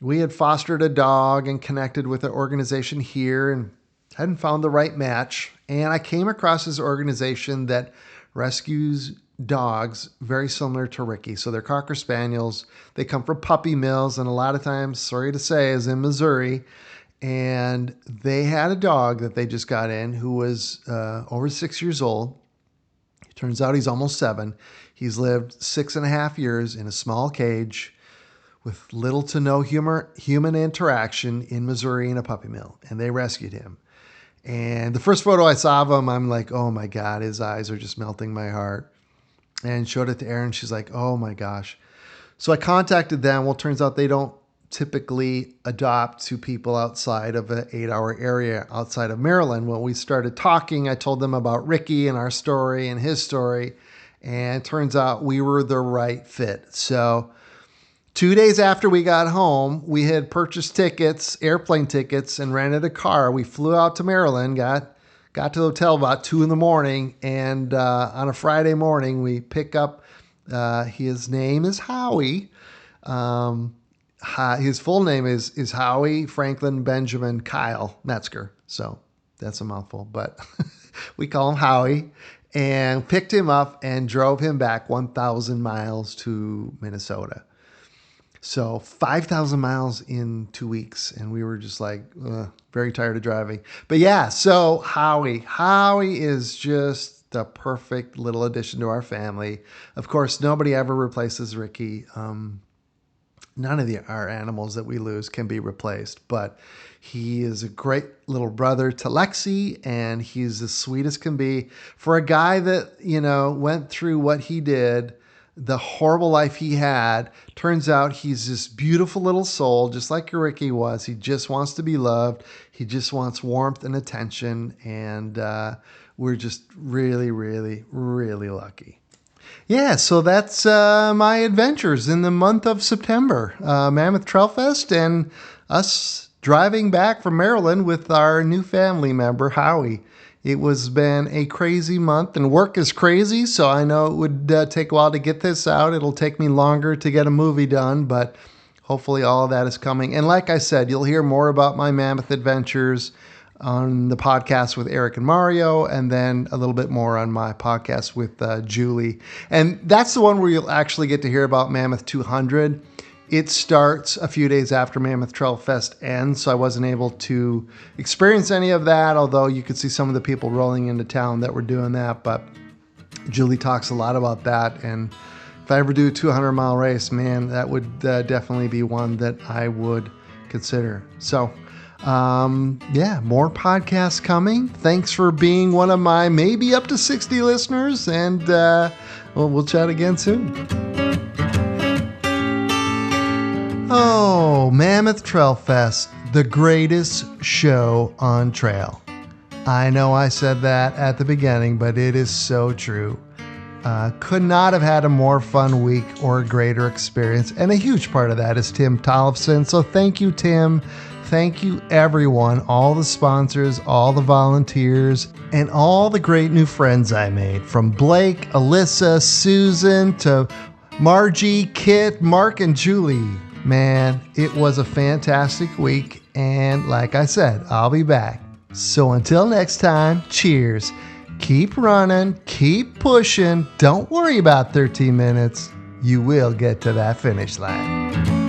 we had fostered a dog and connected with an organization here and hadn't found the right match. And I came across this organization that rescues dogs very similar to Ricky. So they're Cocker Spaniels. They come from puppy mills. And a lot of times, sorry to say, is in Missouri. And they had a dog that they just got in who was over 6 years old. Turns out he's almost 7. He's lived 6.5 years in a small cage with little to no human interaction in Missouri in a puppy mill. And they rescued him. And the first photo I saw of him, I'm like, oh my God, his eyes are just melting my heart. And showed it to Erin. She's like, oh my gosh. So I contacted them. Well, it turns out they don't typically adopt to people outside of an 8-hour area outside of Maryland. When we started talking, I told them about Ricky and our story and his story. And it turns out we were the right fit. So 2 days after we got home, we had purchased tickets, airplane tickets, and rented a car. We flew out to Maryland, got to the hotel about 2 in. And on a Friday morning, we pick up, his name is Howie. His full name is Howie Franklin Benjamin Kyle Metzger. So that's a mouthful, but we call him Howie. And picked him up and drove him back 1,000 miles to Minnesota. So 5,000 miles in 2 weeks. And we were just like, very tired of driving. But yeah, so Howie is just the perfect little addition to our family. Of course, nobody ever replaces Ricky. None of our animals that we lose can be replaced, but he is a great little brother to Lexi, and he's as sweet as can be. For a guy that, went through what he did, the horrible life he had, turns out he's this beautiful little soul, just like your Ricky was. He just wants to be loved. He just wants warmth and attention, and we're just really, really, really lucky. Yeah, so that's my adventures in the month of September. Mammoth Trail Fest and us driving back from Maryland with our new family member, Howie. It was been a crazy month, and work is crazy, so I know it would take a while to get this out. It'll take me longer to get a movie done, but hopefully all of that is coming. And like I said, you'll hear more about my Mammoth adventures on the podcast with Eric and Mario, and then a little bit more on my podcast with Julie. And that's the one where you'll actually get to hear about Mammoth 200. It starts a few days after Mammoth Trail Fest ends, so I wasn't able to experience any of that, although you could see some of the people rolling into town that were doing that. But Julie talks a lot about that, and if I ever do a 200-mile race, man, that would definitely be one that I would consider. So, more podcasts coming. Thanks for being one of my maybe up to 60 listeners, and we'll chat again soon. Oh, Mammoth Trail Fest, the greatest show on trail. I know I said that at the beginning, but it is so true. Could not have had a more fun week or a greater experience, and a huge part of that is Tim Tollefson. So thank you, Tim. Thank you, everyone, all the sponsors, all the volunteers, and all the great new friends I made, from Blake, Alyssa, Susan, to Margie, Kit, Mark, and Julie. Man, it was a fantastic week, and like I said, I'll be back. So until next time, cheers. Keep running, keep pushing. Don't worry about 13 minutes. You will get to that finish line.